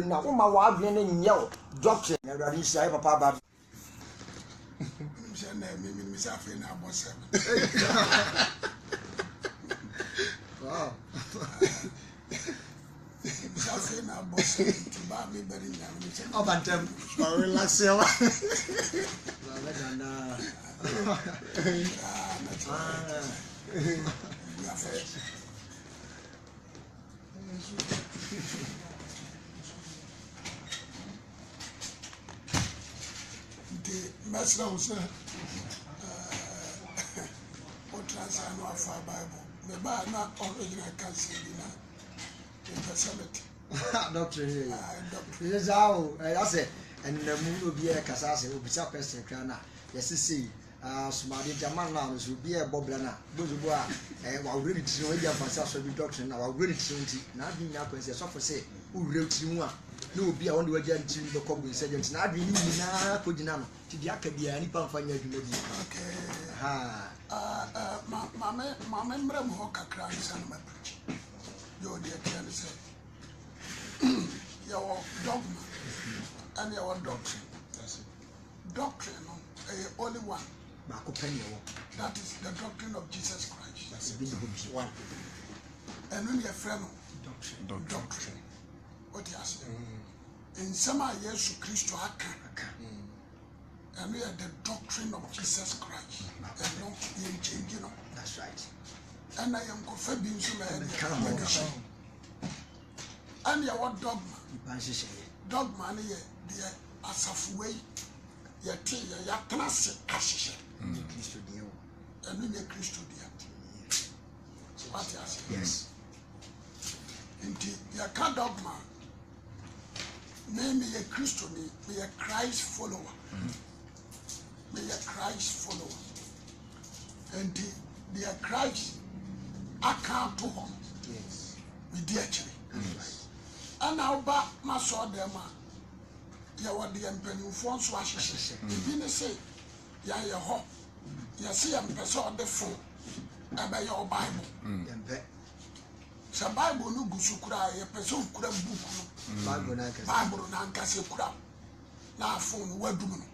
na uma wa adwene ne nyɛ doctrine na Awurade nhyia papa aba me say afi na abɔ 7 wow afi na abɔ 7 ba me bari nya me say obantem relax ya wa la ganda the master was what translate no afa Bible me ba na original council na the facility doctrine yes how I say and mu obi e kasa se obi sa person kra na yesisi sumade jaman na so bi e bobla na bozubo a wa wure tiri wa dia fansa so bi doctrine na wa wure tiri nti na adwin nya kwanse so for say wure tiri mu a na obi a wonde wagya tiri be kobu insurgent na adwin ni na kogina no ti dia ka bia ni pa mfanya adwuma di okay ha mama mbrem ho kakra nsan ma preach yo dia tell say your dogma and your doctrine. That's it. Doctrine, only one. That is the doctrine of Jesus Christ. That's the one. And when you friend doctrine. What you say? In some years, Christ and we are the doctrine of Jesus Christ. And not in changing. That's right. And I am confirming so and your dogma. Dogma ni the asafwe ya te ya class ashishe Kristo dia o enu ye Kristo dia what you say yes inti ya ka dogma me ye Kristo ni me ye Christ follower me ye Christ follower inti the Christ account to him yes we dey actually and now ba ma so dem a ya wode empanimfo nso ahyehyɛ ebi ne say ya ye ho ya see ya mpese ode fo aba ya o Bible yempe sa Bible no gusu kura ya pese okura book no Bible na nkase kura na afo no wadum no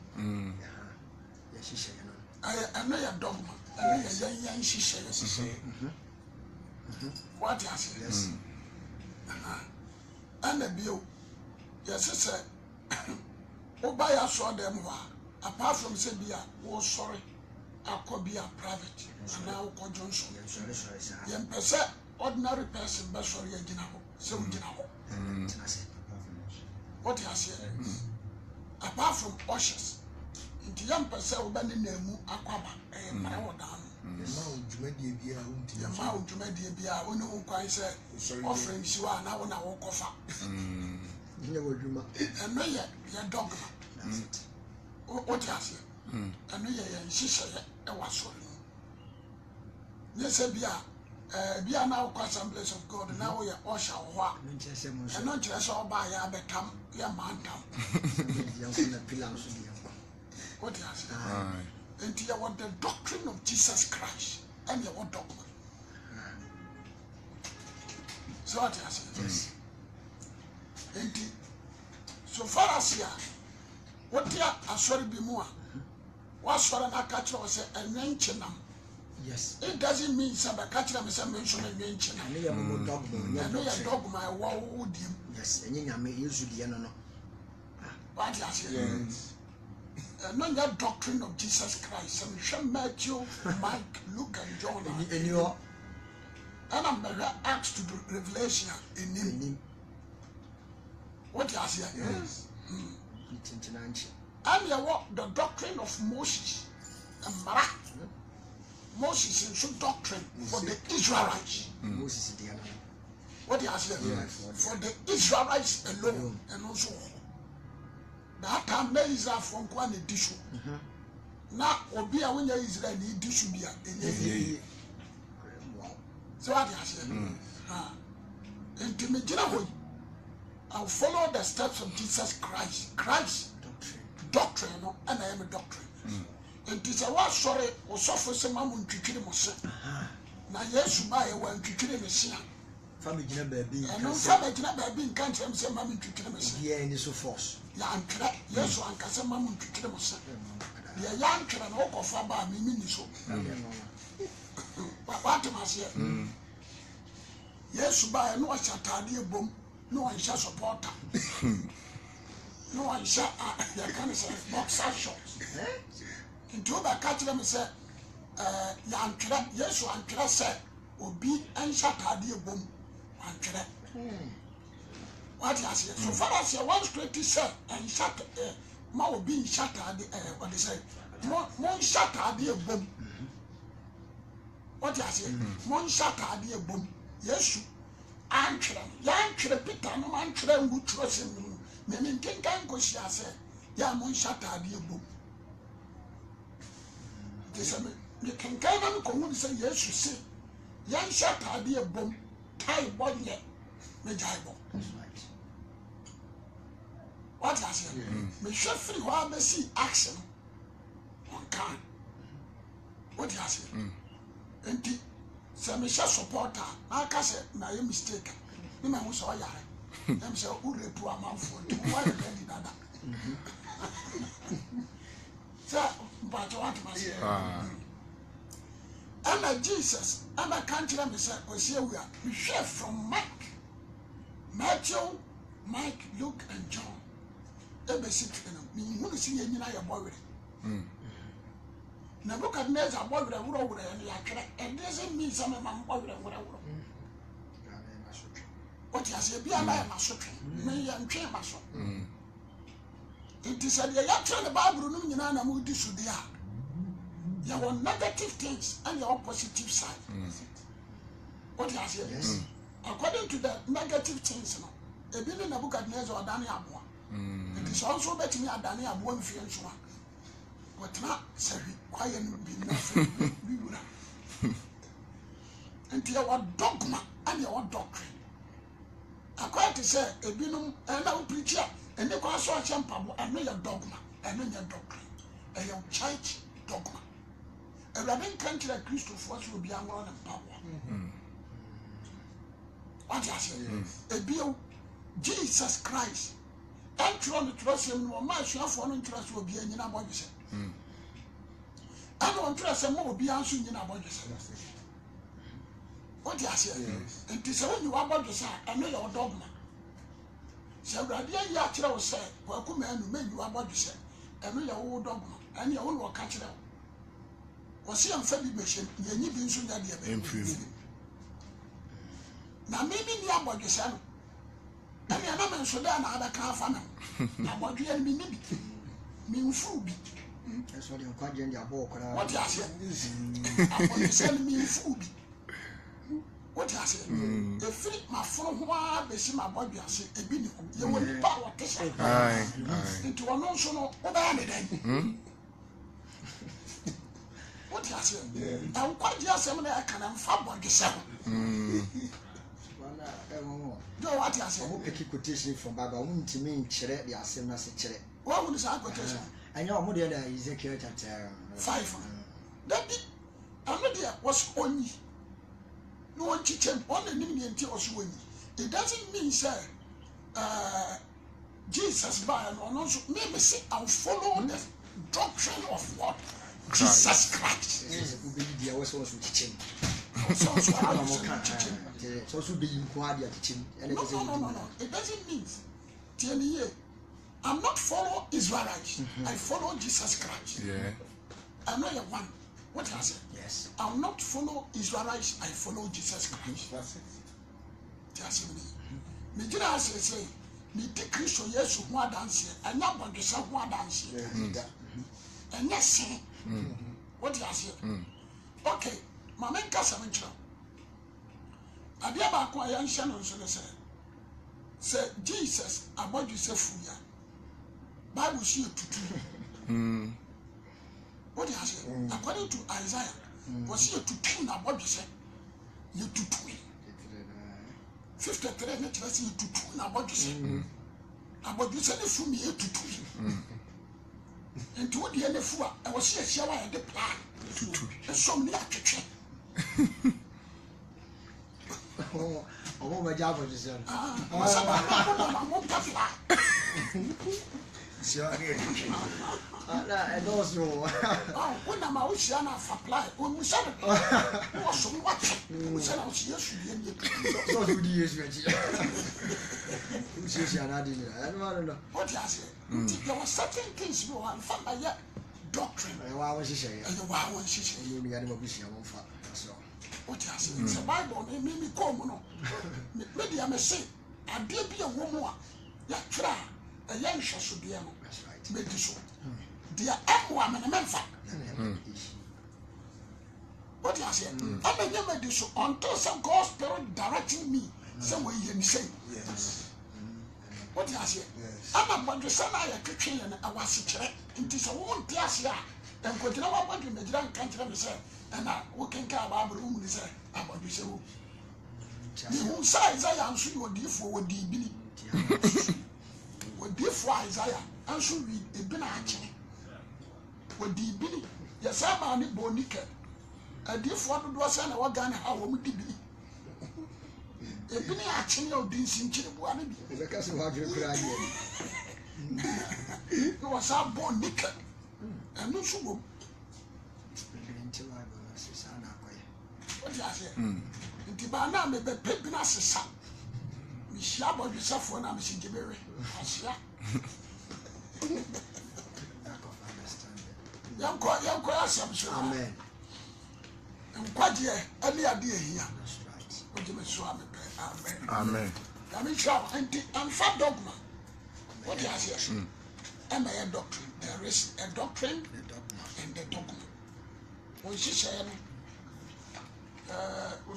ya hyehyɛ no ana ya dogma ana ya hyehyɛ what you say yes and bio yes say oba ya so dem wa apart from say bia wo sorry akobia private and now ko Johnson yem pese ordinary person be sorry agina ho say ugina ho what you say apart from ushers nti yem pese oba ne namu akwaba mara wo dan ma odwumadie bia unti ma odwumadie bia oni nkwan say offering siwa na wo na wo kofa ne wodwuma eno ye dogma that's it what you say eno ye hyehyɛ e wasori no ne say bia na wo Assemblies of God na wo ye osha wo a no nkyese mo so eno nkyerɛ sɛ oba ya betam ya mantam yɛn na pilam so di what you say and you want the doctrine of Jesus Christ and you want dogma so what you say yes and so far as ya what ya asori bi mu a wasori na ka kire o say enwenchenam yes it doesn't mean say ba ka kire me say mention enwenchenam ne ya mo dogma no ya dogma e wo dim yes enye nyame yesu die no what you say yes no your doctrine of Jesus Christ and Matthew, Mike, Luke and John and I'm asked to do Revelation in him. What you say? Yes. And you want the doctrine of Moses and Mara. Moses is some doctrine for the Israelites. Moses is what you say? For the Israelites alone and also that time na Israel from kwa ne dishu na obi a wonya Israel ni dishu bia enye so what you say and me gina ho I'll follow the steps of Jesus Christ doctrine no and I am a doctrine and this a was sorry or suffer some ntwitwire mo se na Yesu ba ye wa ntwitwire me se family gina baby no family gina baby in kan kyerem say mama ntwetwere me se yeah ni so force ya antwere yesu ankasa mama ntwetwere me se ya ya antwere na okofa ba me ni so what am I saying yesu ba no achatade ebom no ansha supporter no ansha ya kan say boxer shorts into ba ka kyerem me se ya antwere yesu antwere se obi ansha tade ebom antwere what you say so far as you want to say and shut ma obi shut what they say mon shut ebom what you say mon shut ebom yesu antwere ya antwere Peter no antwere ngu trust me me nkenkan ko sia say ya mon shut ebom this me kenkan na ko ngu say yesu say ya shut ebom tai bonye me jaibo what I say me should free how me see action on can what I say and say me should supporter na ka say na you mistake me ma hu so yare dem say who repu amanfo to why you ready dada so but what I say and Jesus and I can't tell me say we are we share from Matthew, Mike, Luke, and John. They sit me who see you in your boy. Now look at me as a boy with a wood and doesn't mean some of my boy with a wood. What you say, be a man, my son, me and train my son. It is a yacht the Bible, you know, and I'm this should be out. You want negative things and your positive side. What you say, yes. According to the negative things, a billion of Nebuchadnezzar or Danny Abua. It is also better me a Danny Abuan Fianso. But not say quiet be nothing. And your dogma and your doctrine. According to say a binum and now preacher and the cross or champa and know your dogma and know your doctrine and your church dogma. A Rabin country like Christo Force will be a one and power. What you say? A bill, Jesus Christ. And trying to trust him, no man shall for no trust will be in your body. I don't trust him more be answering in our body. What you say? And this when you are about to say, I know your dogma. So, Radia Yatra was said, welcome man who made you about to say, I know your old dogma, and your own will catch it out. Was he on February mission? You need to soon that na maybe ni abodwe sa no na me na me so da na ada ka fa na abodwe ni bi mi nfu bi eso de nkwaje ndi abo okora what you say abodwe sa mi nfu bi what you say e free ma foro ho a be si ma abodwe ase e bi ni ko ye woni pa wo tesa ai into ono so no o ba me den what you say and nkwaje asem na aka na mfa abodwe sa do what you say? Who pick quotation from Bible? Who to me chere the assembly as chere. What would say quotation? I know more than Ezekiel chapter 5. That be another was only no one teaching only name until was only. It doesn't mean say Jesus by and also maybe say I'll follow the doctrine of what? Jesus Christ. There was also teaching. So be teaching. No. It doesn't mean. Tell me, I'm not follow Israelites. I follow Jesus Christ. Yeah. I'm not a one. What I say? Yes. I'm not follow Israelites. I follow Jesus Christ. That's it. Just me. Me just say me take Christ yes who are dancing and not want to say who are dancing. And yes, what I say? Okay. My main case of interest. I be about quiet Shannon say Jesus about you say fuya. Bible see to what do you say? According to Isaiah, was here to tune about you say you to 53 let's say you to tune about you say about you say from here to and to what the end of I was here shower and the plan and so many Oh, my job was just sure. I know so. When I'm out here and apply, when we said it, was so much. We said I was yes, so who do you use? Who says you're not in it? I don't know. What I say? There were certain things you want from my doctrine. Why was she saying? And why was she saying? You had a vision of fat. That's all. What I say? It's a Bible, it made me come. Maybe I may say, I did be a woman. Yeah, try. A young shall should be able. That's right. Make this one. Dear M1 and a man fat. What I say? I'm a young man so until some God's spirit directing me somewhere you say. Yes. What I say? I'm a son I a train and I was a chair. It is a woman Piasia. And what you know what you made young country say. And I working car about room is about you say. You size I am sure you would give for the billy. What differ Isaiah, and should read a bin actually. What the billy, yes, I'm a bonica. A differ one was an organ, how would be? A bin actually of this in Chile, Because of what you're crying. It was our bonica. And no sugar. What I say? The banana may be pepping as a son. Shabo yourself when I'm in Jiberi. Young choir, some Amen. And quite here, any idea here. That's right. What you may swam. Amen. Amen. I mean, and fat dogma. What do I say? Am I a doctrine? There is a doctrine and the dogma. When she said,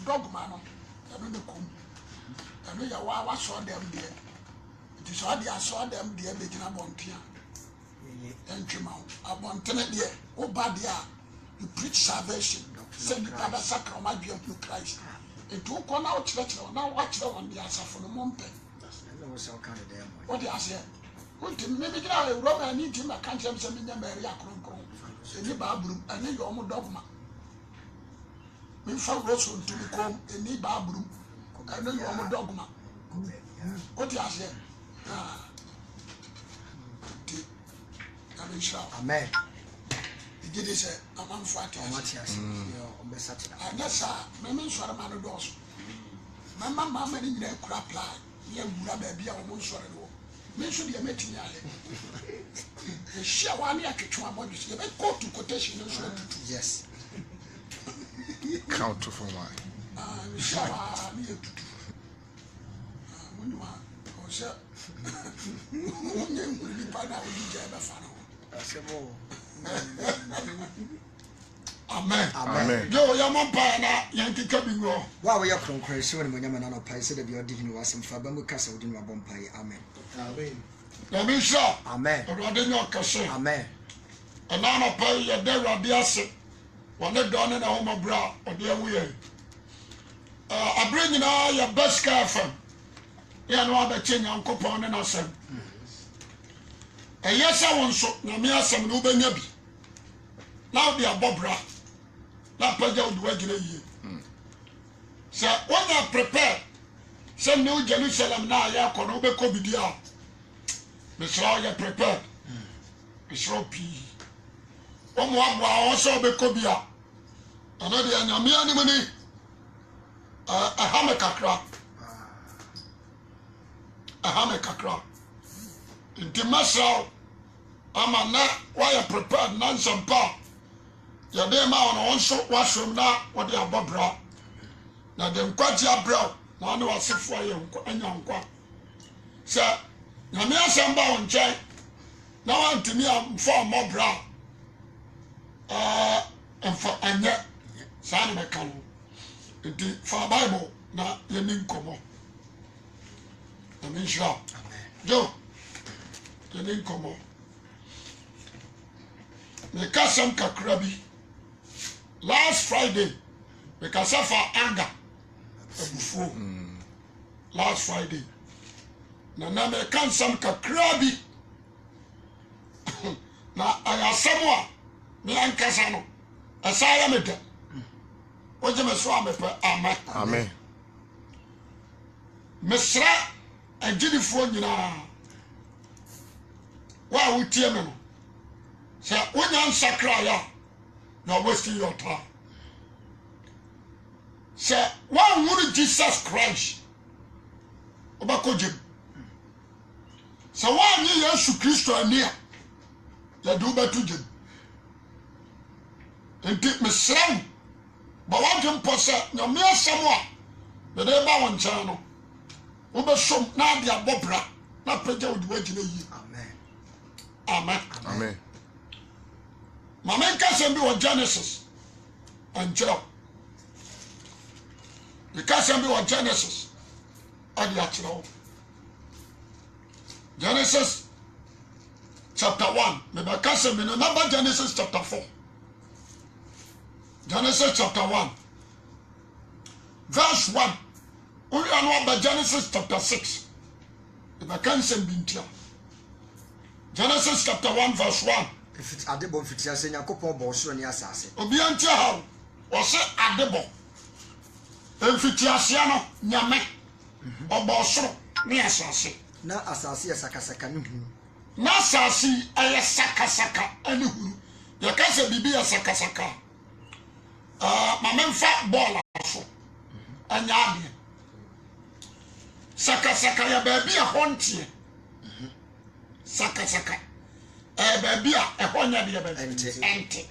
dogma, I don't know. I know you saw them there. It is all I saw them there making a bontia. And came out. I want to there. Oh, bad yeah. You preach salvation. Send the Father Sacrament be unto Christ. It took one out church now. Watch the one the answer for the moment. What do I say? Maybe now a Roman need him. I can't tell him Mary Akron. Any bathroom, and then your own dogma. We found Russell to become a new bathroom. I know you are a dogma. What do you say? Amen. He did say, I'm on fat. And that's how Mamma saw a man of those. Mamma in their crap line. You grab a beer almost sort of. Mention the meeting. The share 1 year to 2 months. You may go to quotation. Yes. Count to for one. Amen. Amen. Yo, your mom, Yankee coming. Why were you from Christ when you're not a pie? Said if you're digging was some Fabamu Castle in my bumpy. Amen. Amen. Amen. Sure. Amen. Amen. And now I pay your dear Radiasi. One day done in a home of bra or dear way. I bring in all your best care from. You know about change and coupon and us. And yes, I want so, Namia some Nubenabi. Now they are Bobra. That Paja would work in a year. So when I prepare, some New Jerusalem now, ya Konobe Kobidia. Mr. You prepared. Mr. P. Also be Kobia. Another Yamia money. A hammer a hammer in the muscle, I'm a not why I prepared none some power. Your damn on one short washroom now, what they are Bobra. Now, them quite your brow, now I was for you and young quack. Sir, now me as I'm bound, Jay. Now I'm to me, I'm for more brow. And for and yet, San Mecano. For Bible, now you need come on. I mean, sure. Joe, you need come on. Me kasam kakrabi. Last Friday, me kasafa anger. Last Friday. Na me kasam kakrabi. Na ayasamwa me ankasano. Asaya me de. Oje me so amepe amen. Amen. mesra agirifo nyina wa wotie me no se wonya nsakra ya na wasting your time se wa wuru Jesus Christ obako jim se wa nyi Yesu Kristo ani a ya do betu jim enti mesra ba wa jim pose nyame asem a be de ba won chan no wo be som na dia bobra na pagya wo de wagina yi amen Amen. Mama nka bi wɔ Genesis ankyerɛ nka bi wɔ Genesis ade akyerɛ wo Genesis chapter 1 mebɛka sɛm bi no naba Genesis chapter 4 Genesis chapter 1 verse 1 woyɛ no aba Genesis chapter 6 mebɛka nsɛm bi ntia Genesis chapter 1 verse 1 adebɔ mfitia sɛ Nyankopɔn bɔ ɔsoro ne asase obi antia ha ɔsɛ adebɔ mfitia sia no nyame ɔbɔ ɔsoro ne asase na asase yɛ sakasaka ne hunu na asase ɛyɛ sakasaka ne hunu yɛka sɛ biribi yɛ sakasaka mamemfa bɔɔla so ɛnyɛ adeɛ sakasaka yɛ baabi a hɔ nteɛ sakasaka baabi a ɛhɔ nya deɛ baabi ɛnte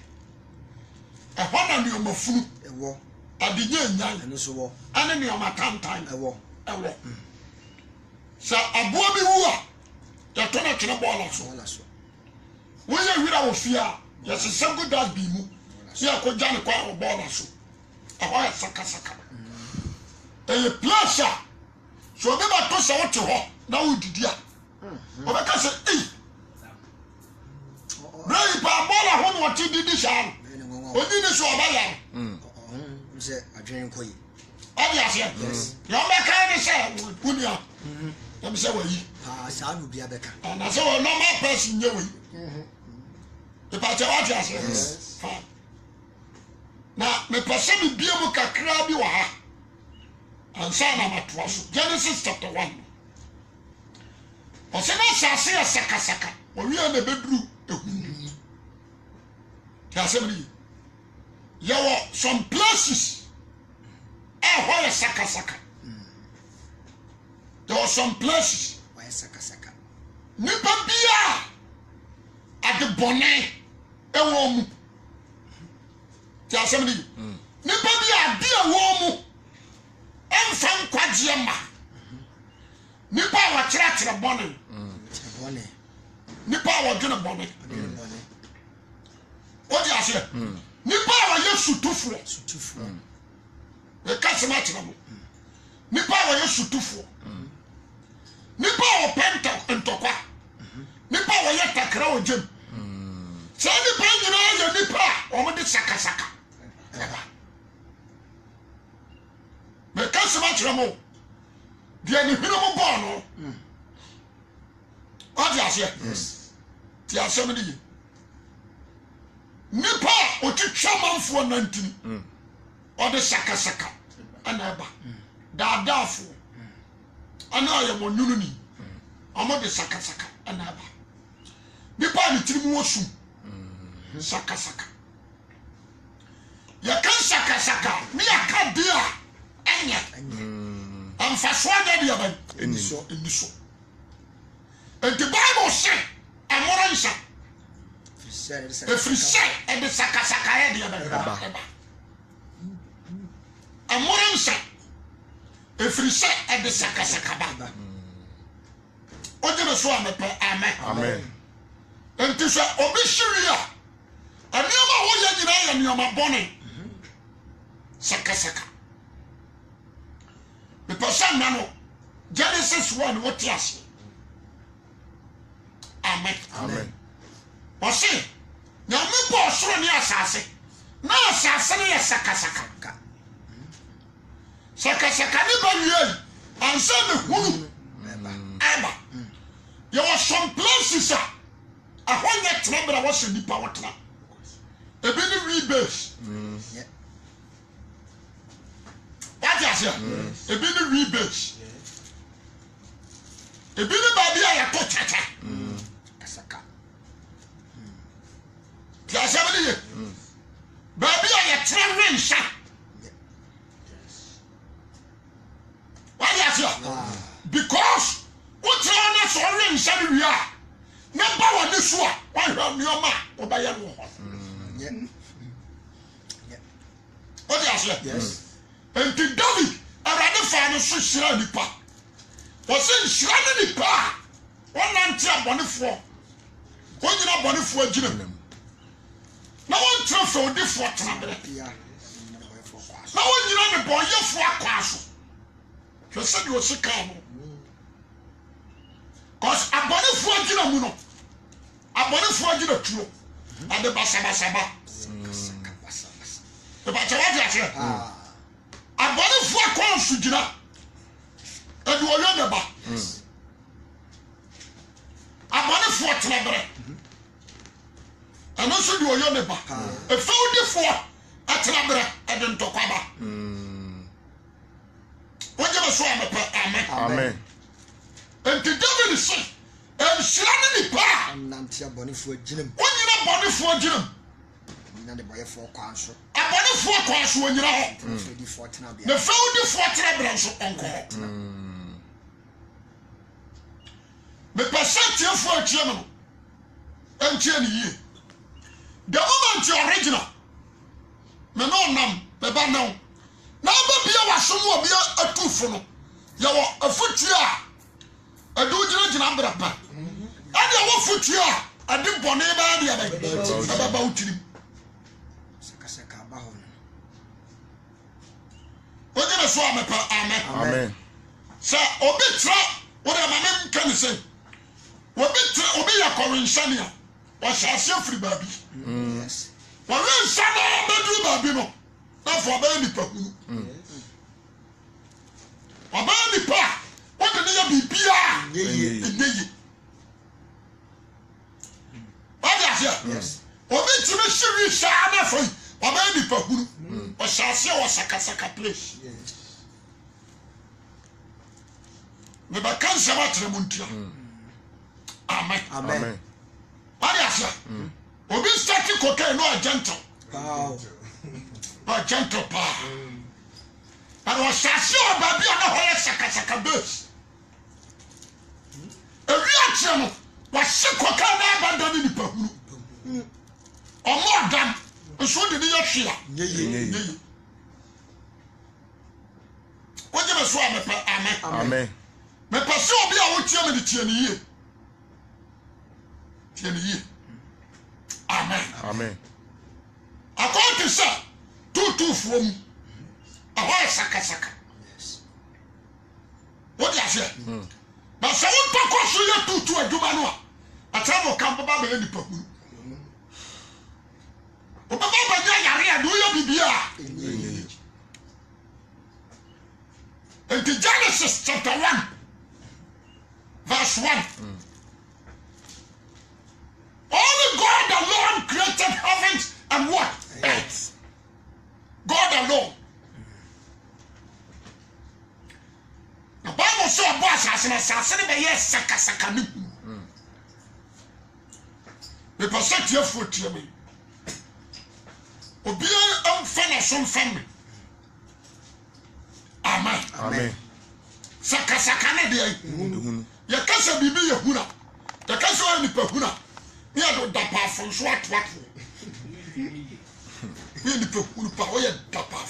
ɛhɔ na nneɛma funu ɛwɔ adenyɛ nyan ɛno so wɔ ɛne nneɛma tantan ɛwɔ sɛ aboa bi wu a yɛtɔ no twene bɔɔla so wala so woyɛ wira wɔ fie a yɛsesɛ gu das bi mu sɛ yɛkɔgya ne kwan wɔ bɔɔla so ɛhɔ yɛ sakasaka ɛyɛ place a sɛ obi bɛto sɛ wote hɔ na wodidi a ɔbɛka sɛ ei brɛ yipa bɔɔla ho ne wɔte didi saa no ɔdi ne so ɔbɛyare sɛ adwene nkɔ yi ɔde aseɛ deɛ ɔbɛka ne sɛ wonia yɛm sɛ wayi saa no bia bɛka na sɛ wɔ normal person nyɛ wayi mepakyɛ woate aseɛ na mepɛ sɛ mebie mu kakra bi wɔ ha ansa na matoa so Genesis chapter 1 ɔsɛ na asase yɛ sakasaka ɔwia na ɛbɛduru ehunu te asɛm no yi yɛwɔ some places ɛhɔ yɛ sakasaka yɛwɔ some places wɔyɛ sakasaka nipa bia ade bɔne ɛwɔ mu te asɛm no yi nipa bia ade ɛwɔ mu ɛmfa nkwagyeɛ ma nipa a wɔkyerɛkyerɛ bɔne nipa a wɔdwene bɔne wode aseɛ nipa a wɔyɛ sutufoɔ yɛka sɛm akyerɛ mo nipa a wɔyɛ sutufoɔ nipa a wɔpɛ ntɔkwa nipa a wɔyɛ takra wɔ gyam saa nipa nyinaa yɛ nipa a wɔmde sakasaka mɛka sɛm akyerɛ mo deɛ ne hwene mo bɔɔ no wode aseɛ te asɛm no yi nipa a ɔtwitwa manfoɔ nantini ɔde sakasaka ɛna ɛba daadaafoɔ ɛna ɔyɛ mɔnwunu ni ɔmɔde sakasaka ɛna ɛba nipa a ne tirim wɔ sum sakasaka yɛka sakasaka ne yɛka deɛ a ɛnyɛ ɛmfasoɔ nyɛ deɛ bɛn ɛni so enti Bible sɛ ɛmoro nsa ɛfiri sɛ ɛde sakasaka yɛ deɛ bɛn ɛba ɛmoro nsa ɛfiri sɛ ɛde sakasaka ba ogyene so a mepɛ amen enti sɛ obi hyiri a ɛnneɛma a wɔyɛ nyinaa yɛ nneɛma bɔne sakasaka mepɛ sɛ nna no Genesis 1 wote ase amen ɔse nyame bɔ ɔsoro ne asase na asase no yɛ sakasaka sakasaka ne ba wiei ansa ne hunu ɛba yɛwɔ some places a ɛhɔ nyɛ tena berɛ wɔsɛ nipa wotena ebi ne rebase wate aseɛ ebi ne rebase ebi ne ba bia ya to chacha Asaka. ti asabele ye ba bia ya tremwe nsha why ya because what na so re nsha ni wi a na ba wa ne so a wa hwa nioma obaye no ho what ya say Yes. and David arade fa no so hira nipa was hira ne nipa won nante abonefo won nyina abonefo agina na won trafo odefo trabre Yeah. na won nyina ne boyefo akwaso hwese de o sika no cause abonefo agina mu no abonefo agina tuo ade basabasaba ba chawa dia che abonefo akwaso gina ade o yo ne ba abonefo trabre ano so de o yo ne ba e fa odefo atrabre ade ntokwaba wọ́n jẹ́ sọ àmì pẹ̀ amen. Amen. Nti David sè ẹ̀nsìrá ní nípa. Nante abonefo agyinam. Wọ́n nyina abonefo agyinam. Nyina de boyefo kwan so. Abonefo kwan so wọ́n nyina hɔ. Fedi fo tena bia. Na fɛwudifo tena bẹ̀rẹ̀ nso ọ̀nkọ̀. Mepɛ sɛ tiefo akyia no ɛnkyia ne yie. The moment you original me no nam me ba now. Na ba bia wasom obi atufo no ya wo afutua adu gyina brapa ade wo futua ade bone ba de aba ba utirim Saka ba ho no. oje na so amepa amen Amen. sa obi tra wo de mamem kan se obi ya korinshania wa hyase afiri baabi Yes. wa wen sana bedu baabi no na fo ba ni pakunu ọba nipa wọ́n ní yẹ bìbíà ẹ̀yẹ wọ́n di àṣẹ obi tí mi ṣírí ṣáá náà fọ yìí ọba nipa huru ọ̀ṣà àṣẹ wọ sakasaka place nígbà kánsẹ̀ wà tẹ̀lé mu ntia amen Amen. wọ́n di àṣẹ obi start cocaine náà gentle Wow. náà gentle paa. And was Sassy or Baby on the whole Sakasaka bus. A reaction was sick or can't abandon the Pahu. Or more than a so did your share. What you must swam, amen. Amen. Me pursue be a wood chairman the Tierney. Amen. Amen. According to sir, two from. Ahoy sakasaka. Yes. What do you say? Now, so what purpose you do to a Dumanoa? A time will come about any purpose. Obama Yaria, do you be here? And the Genesis chapter 1, verse 1. Only God alone created heavens and what? Earth. God alone. The Bible saw a boss as an assassin by yes, Sakasakanu. The percent your foot to me. Obia unfinished family. Amen. Amen. Sakasakane de Yakasa Bibi Yahuna. The Casa and the Pahuna. Near the Dapa from Swat. In the Pahuna power, Dapa.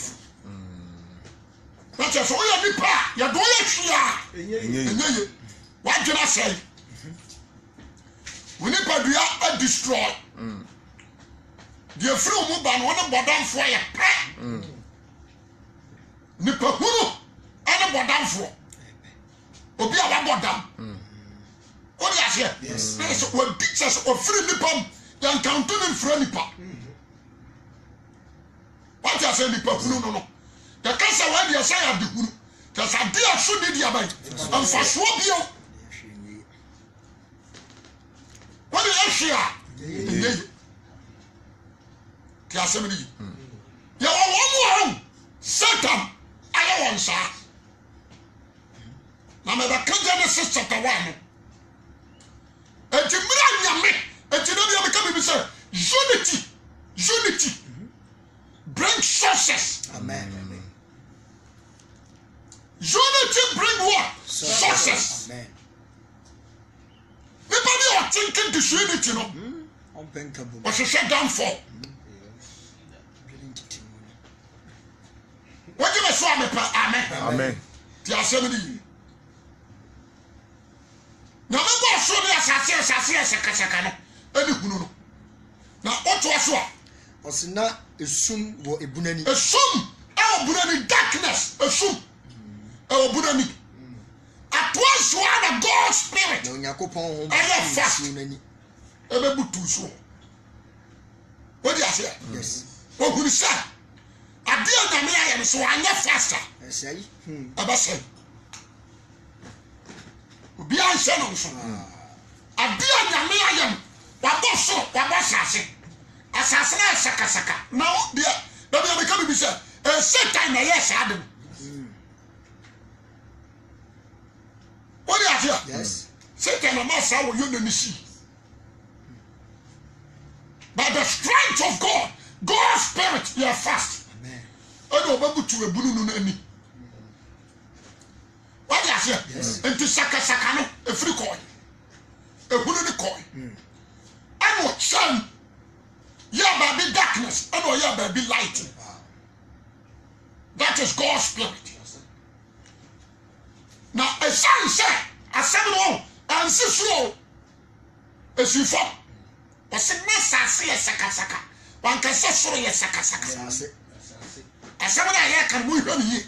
That's a so you nipa, you do it. What can I say? We nipa do a destroy. The fruit move on one of bottom fire. Nipa huru and a bottom for. Obi a bottom. What do you say? Yes. When teachers or free nipa, they encounter them free nipa. What you say nipa huru no. The cancer why they say at the guru. There's a dear should be the abide. And for swap you. What is Asia? Tiasemini. You are one Satan. I don't want sir. Now na me ba Genesis chapter 1 enti mira nyame enti no bi ameka bi say unity bring success. Amen. Unity bring what? Success. Amen. Nobody are thinking disunity, no. But she shut down for. What you say? Amen. Amen. The assembly. Now me go so the assassin sakasaka no. Eni hunu no. Na oto aso a. Osina esum wo ebunani. Esum e obunani darkness esum. E obunani. Atwas one God's spirit. Na Yakopon ho. Eye fast. Ebe butu so. What do you say? Yes. What would you say? I deal the me am so anya faster. Say. Aba say. Obi an say no so. I deal the me am. Wa boss so, wa boss ase. Asase na saka. Now there, that be come be say, Satan na yes Adam. What do you hear? Yes. Satan na masa wo you no see. By the strength of God, God's spirit, you are fast. Amen. Odo babu tu ebunu no ani. What do you hear? Yes. Enti saka no e free coin. Ehunu ni coin. Ano chan. Yeah, baby darkness. Ano yeah, baby light. Wow. That is God's spirit. Now, a son said, a seven and sister, as you fall. But some mess I see a saka. One can say, sorry, a saka. A seven I can move on here.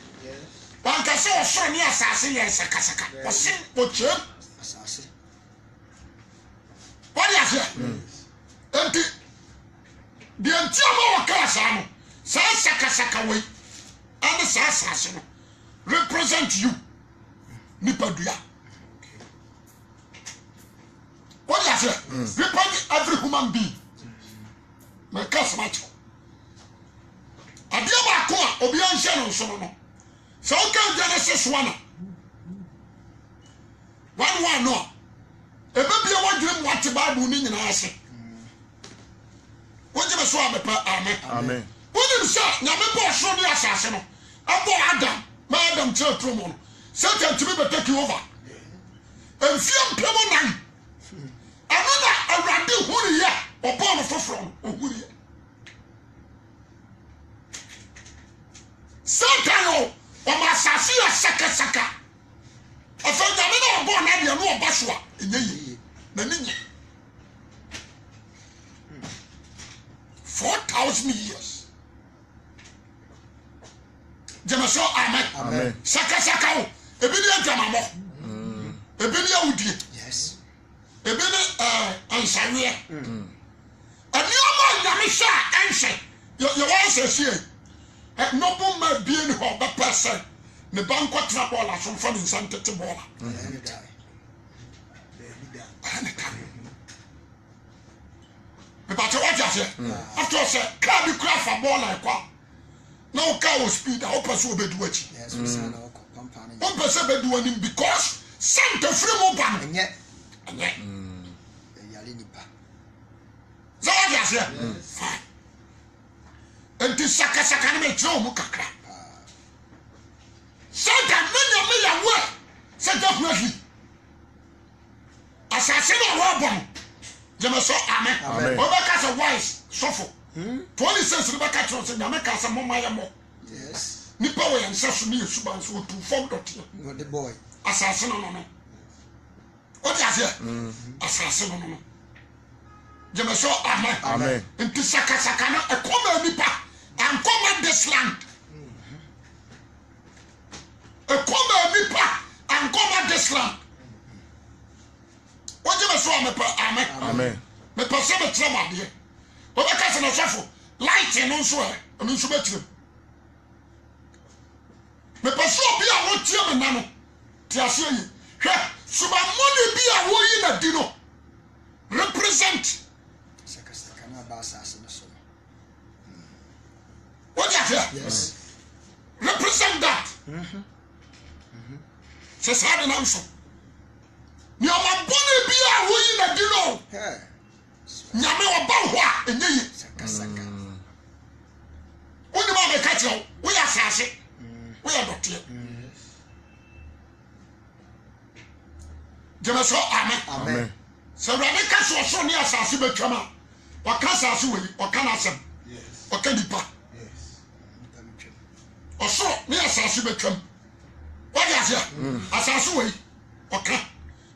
One can say, sorry, me assassin, a saka. But sin, but you. What is it? Empty. The entire class, saka way, and the assassin represent you. Nipadua. What do you say? Represent every human being. My class macho. Adia ba ko a obi an hye no so no. So can Genesis 1. 1 no. Ebe bia wadwem what Bible ni nyina ase. Wonje be so amepa amen. Amen. Wonje say nyame bo so ni asase no. Abo Adam, ma Adam children no. Satan to be take you over. And fear people now. Another around the whole year or born from who year. Satan, or my Sasia Saka. I found that I'm born and you're no Bashua in the Nani 4,000 years. Jamaso, amen. Saka. Ebini adamamo. Ebini awudi. Yes. Ebini ansaniye. Anioma nyamisha anse. You want to say no boom ma bien ho ba person. Ne banko tra ball asom for insante te ball. But what you say? After say car be craft for ball like what? No car will speed. I hope so be do it. Yes, we say no. One person be doing him because sent a free mobile. And yet. So what you say? Fine. And this saka me draw mu kakra. Said that many away. Said definitely. Assassin or robber. Jamaso amen. Obaka a wise suffer. 20 cents in the back of the America some more. Yes. Nipa we yansa so me suban so to form dot. What the boy? Assassin no. What you say? Assassin no. Jamaso amen. Nti saka na e come nipa and come this land. E come nipa and come this land. What you so amen. Me person be trama de. Obaka se no sofo light no so e no so betire. Me person bi a wo tie me na no. Ti ase yi. Hwe suba money bi a wo yi na di no. Represent Saka na ba asase no so. What you say? Yes. Represent that. se sa de nanso ni o ma boni bia wo yi na di no nyame oba ho a enye yi sakasaka woni ma be ka ti o wo ya saase wo ya dotie Jemeso amen so brade ka so ni asase betwama waka asase we waka na asem waka dipa oso ni asase betwam wadi asia asase we waka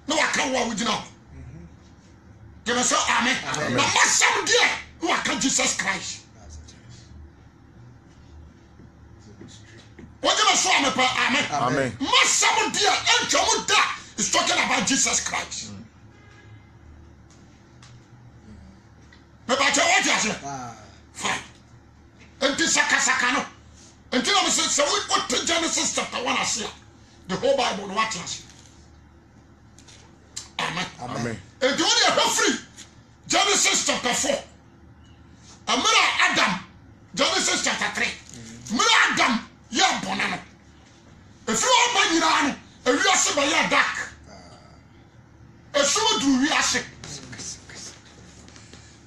na waka wo wugina Jemeso amen na masam die waka Jesus Christ Jemeso amen masam die entwamu da is talking about Jesus Christ. But what you say? Fine. And this sakasakano. Until I say, so we put to Genesis chapter 1 as here. The whole Bible, what you say? Amen. And the only are free. Genesis chapter 4. Amira Adam. Genesis chapter 3. Mira Adam. Ya bonano. If you are my a real silver dark. A sumo do we ase.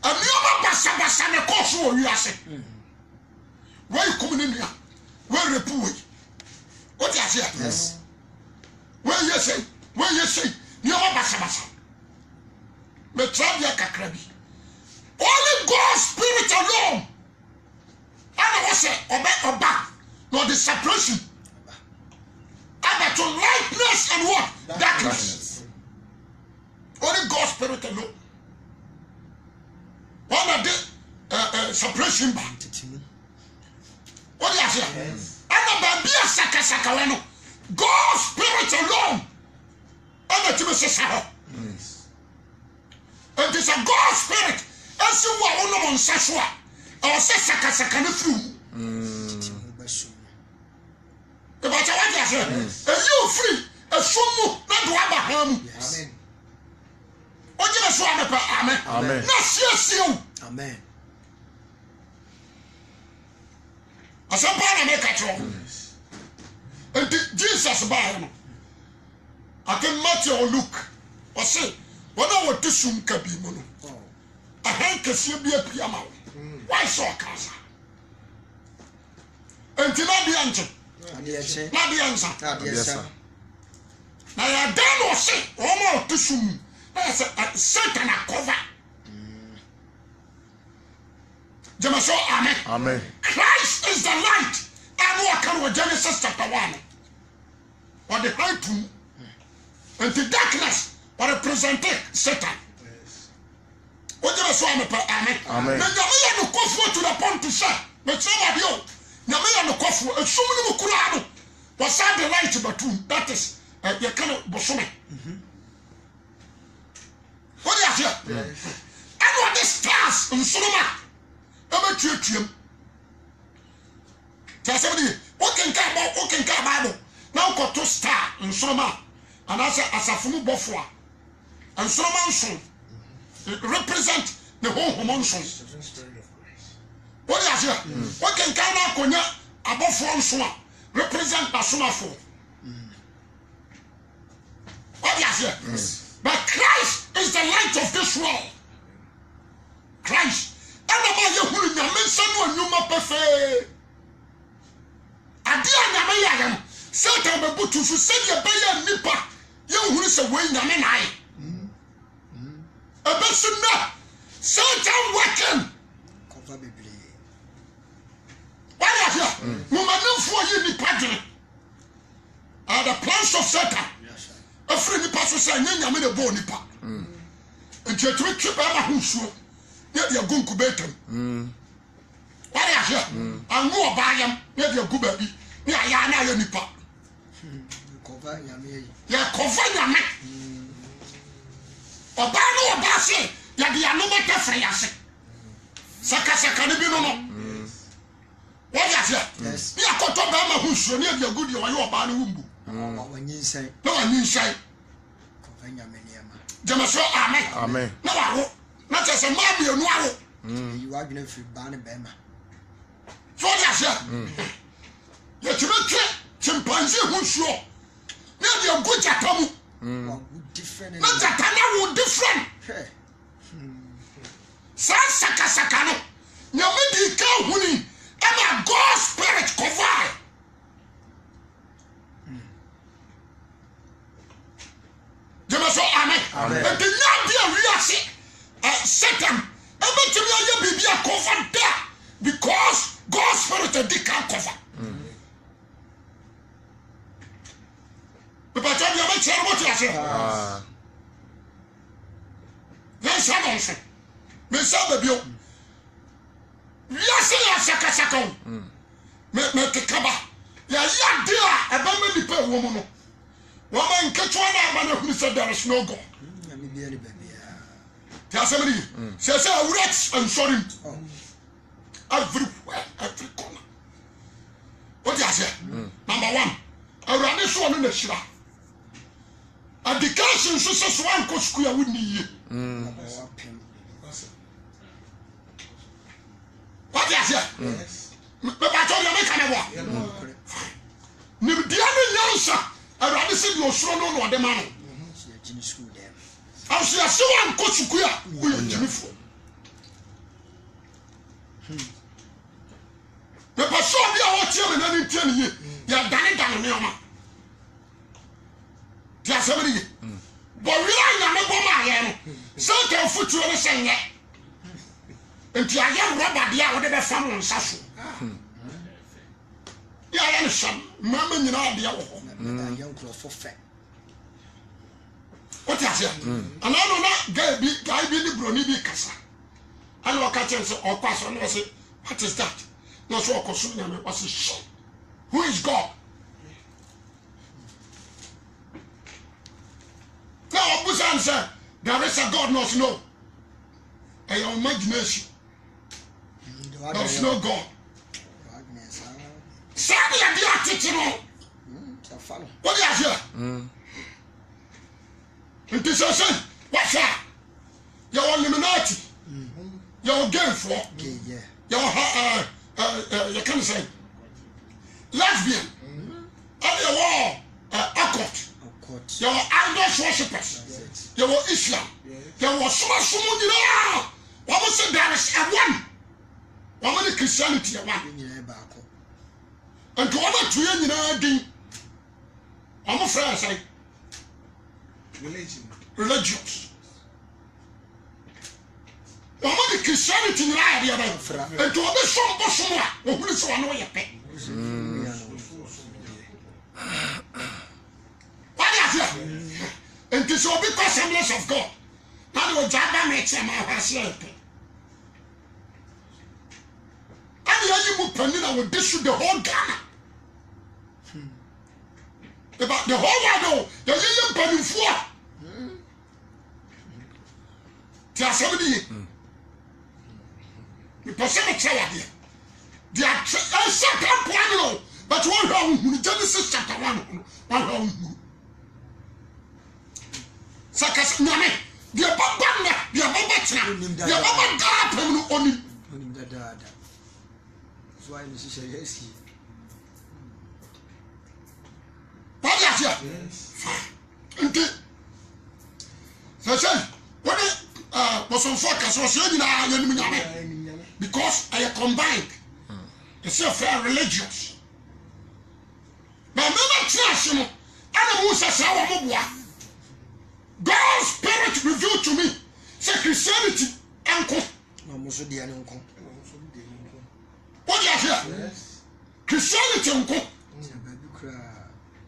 A neoma basa ne koso we ase. Where you come in here? Where repu? What you say? Yes. Where you say? Neoma basa. Me try ya kakrabi. Only God's spirit alone. And I say oba. No the separation. To lightness and what? Darkness. Only God's spirit alone. One of the separation back. What do you say? And the baby saka God's spirit alone. And the Timothy Saho. And it's a God's spirit. As you are on Sashua. Or saka no flu. The matter what you say, you free, a sumu, not to Abraham. Amen. What you say, amen. Not yes, you. Amen. As a man, make a trouble. And Jesus by him. I can Matthew or Luke or say, what I want to soon can be mono. I hank a be a piano. Why so casa? And to not be answered. Not the answer. Now you don't say, oh, more to soon. That's a certain cover. Jemeso, amen. Christ is the light. And what can we Genesis chapter 1? Or the high tomb. And the darkness or represented Satan. What do you say, amen? Now you no go to the point to say, but somebody else. Nyame no kofu esum no kura no was the light batum that is you can bosome what do you say and what the stars in Solomon ebe tuatuam tasebdi what can Bible now got to star in Solomon and as asafumu bofo and Solomon son represent the whole human son. What do you say? What can Ghana Konya above one swan represent Basumafo? What do you say? But Christ is the light of this world. Christ. And about you who you mention when you must prefer. Adia Namayan, Satan Babutu, say your bayer nipper, you who is away Namanai. A person now, Satan working. Why are you? Woman, for you, the padre. Are the plans of Satan. A friendly pastor saying, I'm in a bone nipa. And you're to keep our house. Yet you're going to bet him. Why are you? I'm more by him. Yet you're good baby. Yeah, Yana nipa. Yeah, cover your neck. Obano Obasi, Yadia no matter for Yassi. Sakasaka no. What is it? Yes. You are caught up by my house. You are good. You are bad. When you say, no, I mean, say, Jemeso, amen. No, not as a mommy or no. You are going to be Barney Bema. For that, sir. Yet you make chimpanzee who's sure. na de go jatamu different na jatana wo different saka no nyame di ka huni and God spirit cover Jemaso amen. And the Nadia we are see Satan. Everything you be a cover there because God's spirit they can't cover. But tell you about what you say. Yes, I say. Me say baby. We are saying saka. Me kaba. Ya dia eba me di pe wo mu no. Woman catch one man who said there is no God. Tell somebody, says I will and sorry everywhere, every corner. What do you say? Number one, I ran this one in the shira. A decation so one could square with me. What do you say? But I told you, I can't walk. Nibidiana Yansa. I rather say you so no the man. I see a so one coach who Jimmy for. The person be our chairman and tell you, you are done it down me. Just somebody. But we are not my certain foot you saying it. And you are young rubber, the other family on Sasso. Yeah, I am some mamma, you know, the young cloth for fact. What is it? And I know that guy be the brony be cassa. I know a catcher or pass on was it. What is that? No so consume was a shit. Who is God? Now Busan said there is a God knows no. And your imagination. There is no God. Sabi ya di atitiro. What do you say? It is a sin. What's that? You're Illuminati. You're game for. You're you can say lesbian. And you're occult. You're idol worshippers. You're Islam. You're someone. What was it? There is a one. What was Christianity? And to other two years, I'm afraid I say religious. I'm the Christianity in the area. And to other some person who is one way a pet. What is it? And this will be assemblies of God. Now the Jabba makes him our slave. And you will will distribute the whole Ghana. About the whole world, the little penny for. Tell somebody. The person tell you. They are set up one, but one wrong, Genesis chapter 1 wrong. Sakas Name, the Baba, the Baba, the Baba Gap, only. That's why Mrs. Yes. What is it? Yes. So say, what was on focus was saying because I combined. It's a fair religious. But never trash him. And Musa Sawa. God's spirit revealed to me. Say Christianity, uncle. What do you hear? Christianity, uncle.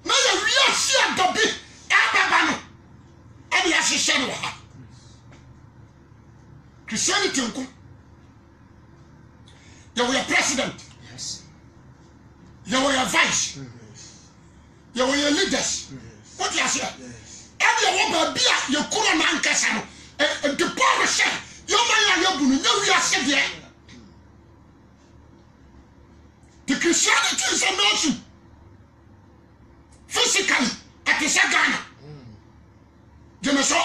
Now you see a dopey, Ababano, and you see Shanwa. Christianity, uncle. You were a president. Yes. You were a vice. You were your leaders. What do you say? And you want to be your Kuran Casano and the power share. Your man, your bunu, you are said there. The Christianity is a nation. Physically, at the Sagana.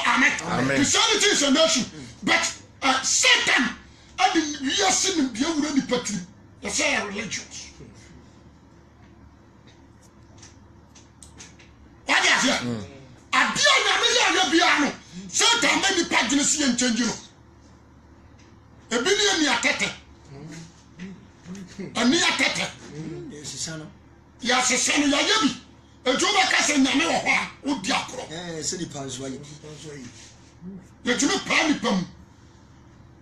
Amen. Christianity is a nation. But Satan, and we are seeing the already petty. You say religions. Why what is here adia na me ya bia no Satan many pages see and change no e bi ni atete ani atete ya sesano ya yebi ejoba ka se nyame wo ho a odi akro se ni panso ayi ye tumi pa ni pam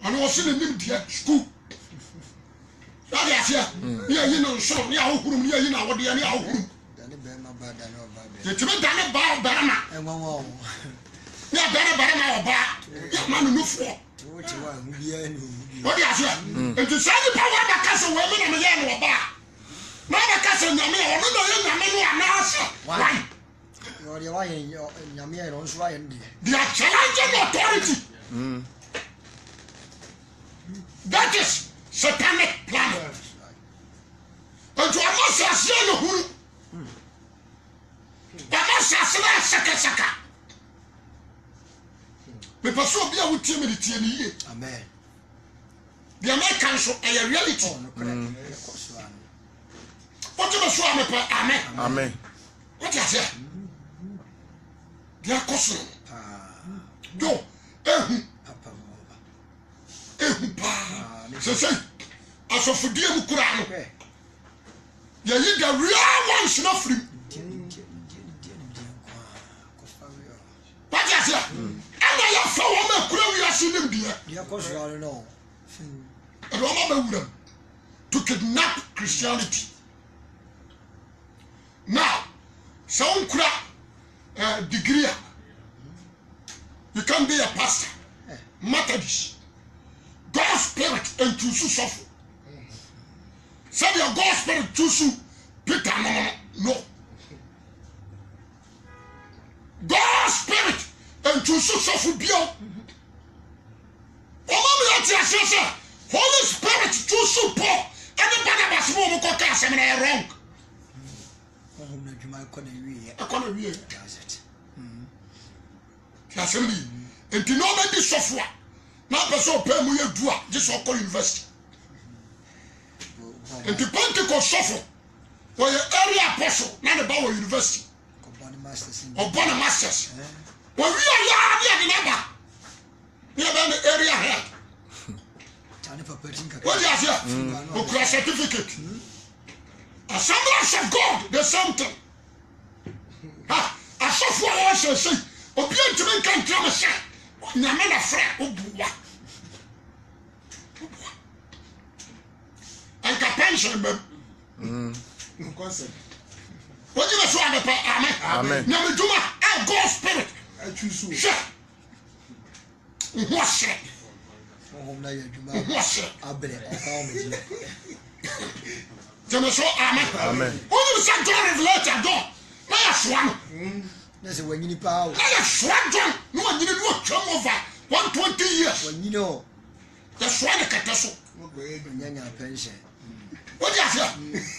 ana wo se ni nim dia school that is here you know so ni ahohuru ni yi na wo dia ni ahohuru dane be ma ba dane o ba be ye tumi dane ba barama enwo ni dane barama o ba ya ma no nufo wo ti wa hu bia ni hu what is here it is any power that can say we me na me ye no ba na ba ka se nyame o no ye nyame no anase why yo de wa ye nyame ye no so wa ye ndi they are challenging authority that is satanic plan and you are not saying no huru but not saying saka me paso bia wutie me tie ni ye amen the American so a reality what you so am amen Amen. what you say dia koso do ehu pa se asofodie mu kura no ya yi the real ones no free what you say ana ya fa wo ma kura wi asinim dia koso no Roma to kidnap Christianity. Now, some degree. You can be a pastor, Methodist, God's spirit and to suffer. Say your God's spirit to Peter no. God's spirit and to suffer bio. Holy Spirit to support anybody that's more wrong. And you know that this software now person pay me do just for university. And the Pentecost software for your area apostle not about university or born masters. When we are the number we are the area head. What is here? Okra certificate. Assemblies of God, the same thing. A software also say, Opian to make can come say, Namana Fra, Ubua. And Capension, what you saw the Amen. Amen. Namaduma, our God spirit. I choose you. What's it? na ya djuma abre o ka o me je so amen amen who say God revelate God na ya soa no na se wanyini pa o na ya soa John no wanyini no twam over 120 years wanyini o ya soa de kata so nyanya pension what you say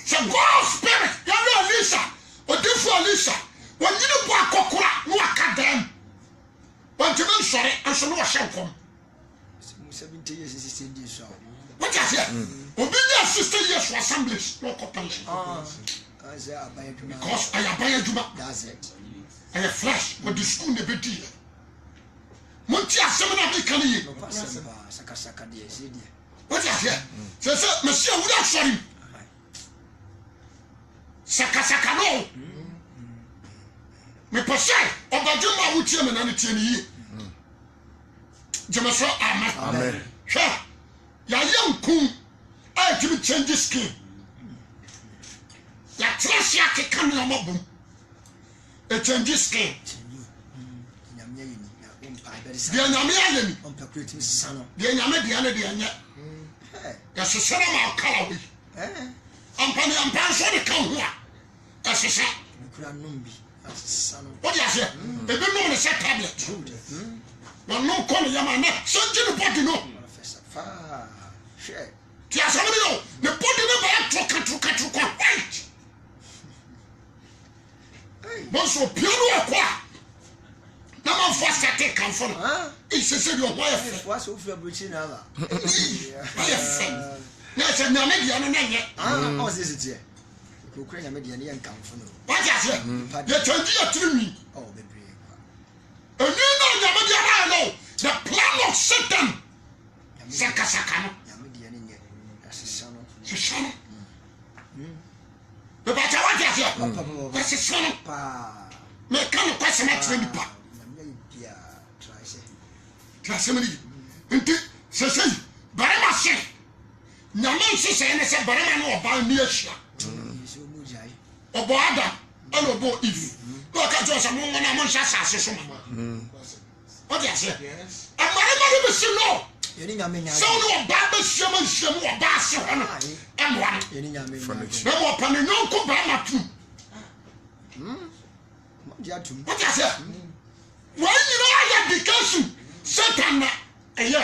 say God spirit ya Lisa odifo Lisa wanyini bo akokora no akadam wantime sore anso no hyenkom 70 years is 60 years. What is it? Obedience 60 years for assemblies, no compulsion. Because I am buying Juma. That's it. I have flesh, but the school never did. Monty Assembly of Kanye. What is it? Says, Monsieur, would I show him? Sakasaka no. Me posse, Obajuma would tell me none of Jamaso amen. Amen. Sure. Ya young kum. I give me change skin. Ya trash ya ke come your mobum. A change skin. The Nyamia on Pacritum Sano. The Nyame the other day. That's a son of our color. I'm Penny and Pass on the come here. That's a son. What do you say? They don't know the set tablet. No call Yamana, send you the body no. Tia somebody no, the body never to white. Once you pure qua. No one first take come from. It's a said your wife. What's over Britain? I have friend. Yes, and no, maybe I'm not yet. What's this here? kokura nyame de ne yankamfo no what you say you change your tree oh bebre and you know nyame de ara no the plan of Satan sakasaka no nyame de ne nye asesa no sesano the better what you say sesano pa me kan ko se na trend pa nyame dia try say trasemani nti sesei barema se nyame sesei ne se barema no oba ni ahia obo Adam and obo Eve no ka jo se mo ngona mo hya sase so ma what you say amare be se no yeni nyame nya so no oba be hia ma hia mo oba se ho no emwa no yeni nyame nya na mo pa ne nyonko ba ma tu mo dia tum what you say when you know I dedication Satan na eya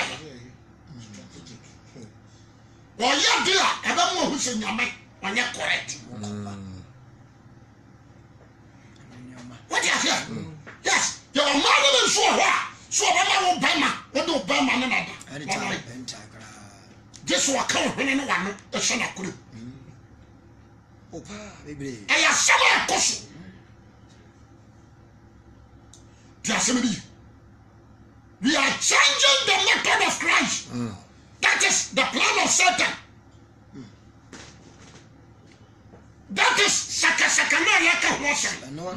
wo ya dia ebe mo hu se nyame wanya correct what you say yes your mother is so baba wo bama wo do bama na nada anytime this wa kan hene no wa no e hye na kuru opa bebre aya sama koso dia semedi we are changing the method of Christ that is the plan of Satan that is sakasaka na yaka hosa no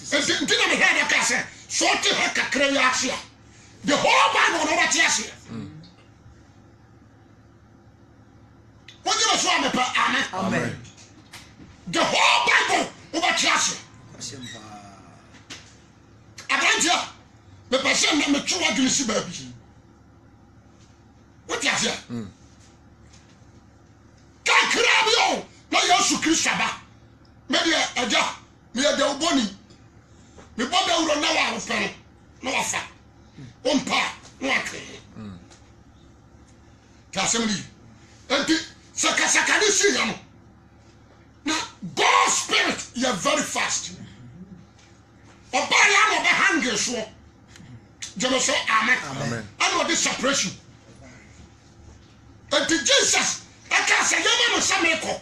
ntina me head ka say so te ha kakra ya ase the whole Bible no what ase what you so am pa amen the whole Bible what ase asempa abantia me pese na me twa dwene si ba bi what ase kakra bi o na Yesu Kristo ba me de aja me de oboni me boda uro na wa ofere na wa fa ompa na wa kre ka semli enti saka ni si ya no na God's spirit you are very fast oba ya no be hang so jelo so amen and this separation enti Jesus aka say yema no sameko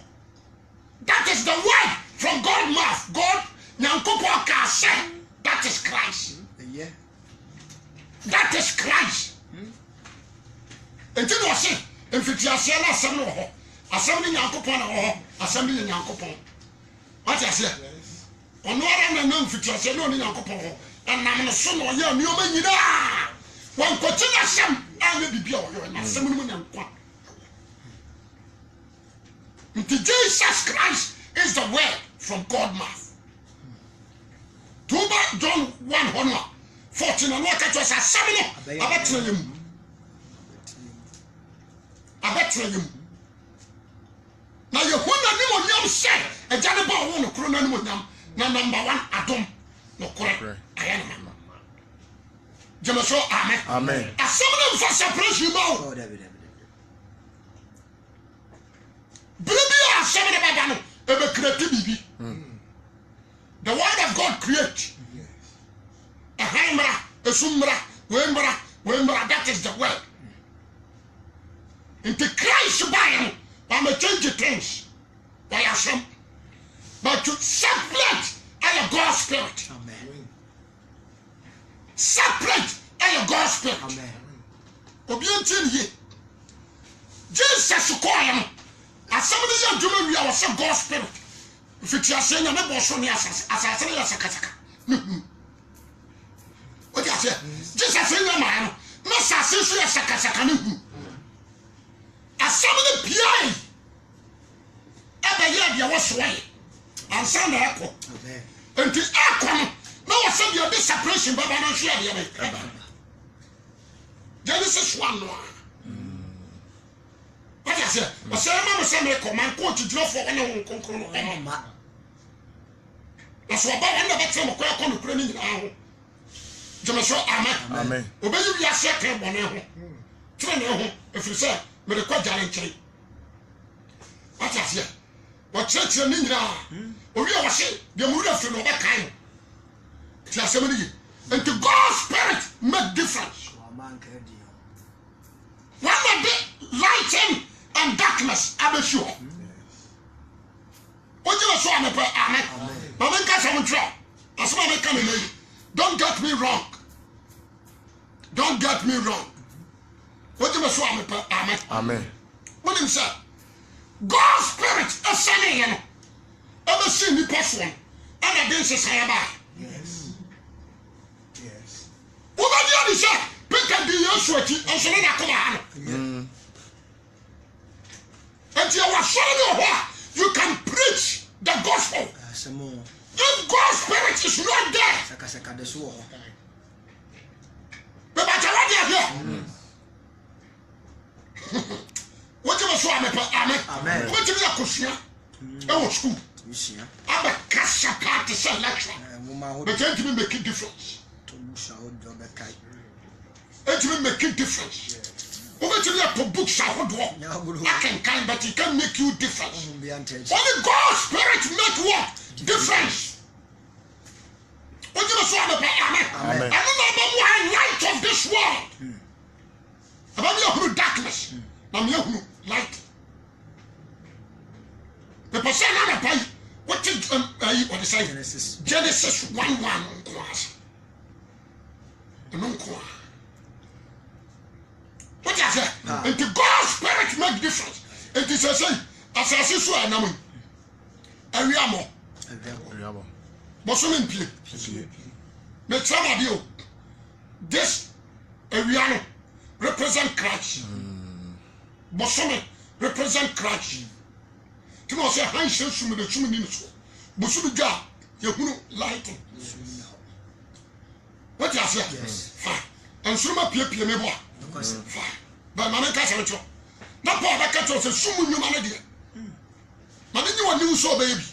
that is the word from God's mouth God nyankopo aka say that is Christ. Yeah. That is Christ. Enti no say emfiti ase na asem no ho. Asem ni nyankopo na ho. Asem ni nyankopo. What you say? Ono ara na na emfiti ase no ni nyankopo ho. Enam no so no ye ni o manyina. Wan kwoti na asem anya bibia o yo na asem no nyankwa. Enti Jesus Christ is the word from God's mouth. Tuba John 1:14 and what catch us a seminar about him. Now you want to say a Janaba won a chrono na number 1 atom no correct. I am Jamaso amen. A seminar for separation mouth. Baby a seminar badano ebe creativity. The word of God create. A hamra, a sumra, wembra, that is the word. Into Christ by I'm a change things. By some. But to separate our God's spirit. amen Separate our God's spirit. amen Obedient ye. Jesus call him. As somebody you do we are God's spirit. If it's your saying, I'm not going to assassinate your sakasaka. What you say? Just as in your man, no assassination your sakasaka. As somebody PI, every year you was away, and send the echo. And the echo, no one said your separation, but I don't share the other. Genesis 1. What you say? I say, I'm going to send a command coach to draw for one. That's what I never tell me. Quite on the training now. Jamaso amen. Obey you, second one. Train if you say, but the quadrant chain. What I say? What church you need now? Or you are saying, the mood of the kind. Somebody and to God's spirit make difference. One of the light and darkness, I be sure. What you saw me pray, amen. Mama Casa will try. As my coming, don't get me wrong. Don't get me wrong. What you saw me pray, amen. Amen. What him say? God's spirit is sending you. Ever seen the person? And against his hair by. Yes. Yes. What about the other side? Pick up the sweaty and so then I come on. And you are showing you you can preach the gospel. If God's spirit is not there, but I here. What you saw me pray, amen. What you are question? Oh, school. I'm a cash party selection. But it will make a difference. It will make a difference. Over to your books, I can but it can make you different. Only God's spirit make what? Difference. What you saw me pray, amen. I don't know light of this world. About your darkness. I'm your light. The person on the pay. What is what is it? Genesis 1:1 class. What is that? And the God's spirit make difference. It is a say, as I see so I know. And we are more. But so many people. But some of you, this area represent Christ. But some represent Christ. You know, say, I shall swim the swimming in the school. But so the job, you lighting. What you say? Fine. And so my people, me boy. Fine. But my cousin, that part that catch us a swim humanity. But then you are new so baby.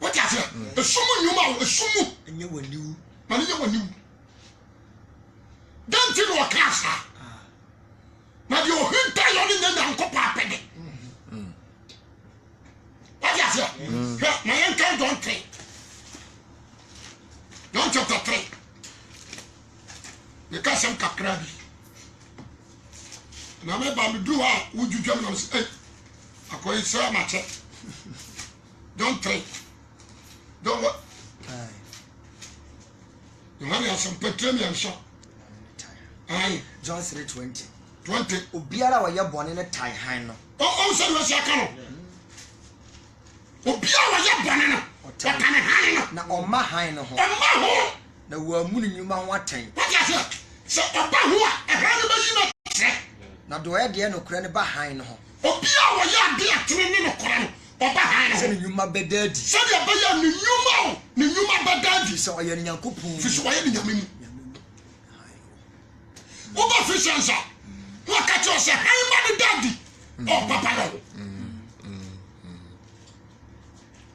What you say? A swim human, a swim. And you were new. But you were new. Don't you know a class? Now you're here, you're in the uncle Papa. What you say? My uncle don't think. John chapter 3. Because I'm Kakrabi. And I remember me do what would you jump and say, I call it so much. Don't think. Don't what? You have some petroleum shop. Aye. John 3:20. 20. Obiara wa ye born in a tie hand. Oh, so you say can. Obiara wa ye born in. What can hand? Na oma hand no ho. Oma ho. Na wa mu nyuma ho aten. What you say? So oba ho a hand be yi na tre. Na do e de no kura ne ba hand no ho. Obiara wa ye ade atene ne no kura no. Oba hand no. Se nyuma bedadi. Se de ba ya ne nyuma o. Ne nyuma bedadi. Se o ye nyankopon. Fi so o ye nyamemu. Oba fi sensa. What catch you say? Hey, man, daddy. Oh, papa.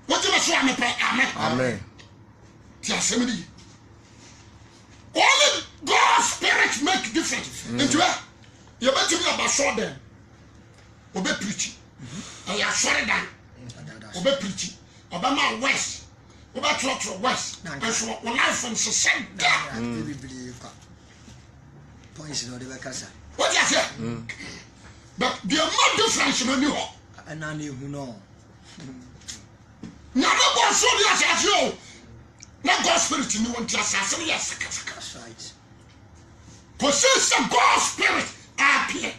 What you say? Amen. Amen. Tiasemini. Only God's spirit make difference. Into it. You bet me about show them. Obe preaching. And you are sorry down. Obe preaching. Obama West. Obe Trotro West. And so life and society. Points in the Casa. What you say? But there are more difference in you. And I knew who know. Now, no one saw the assassin. Not God's spirit in you want to assassin. Yes, that's right. Possess the God's spirit appear.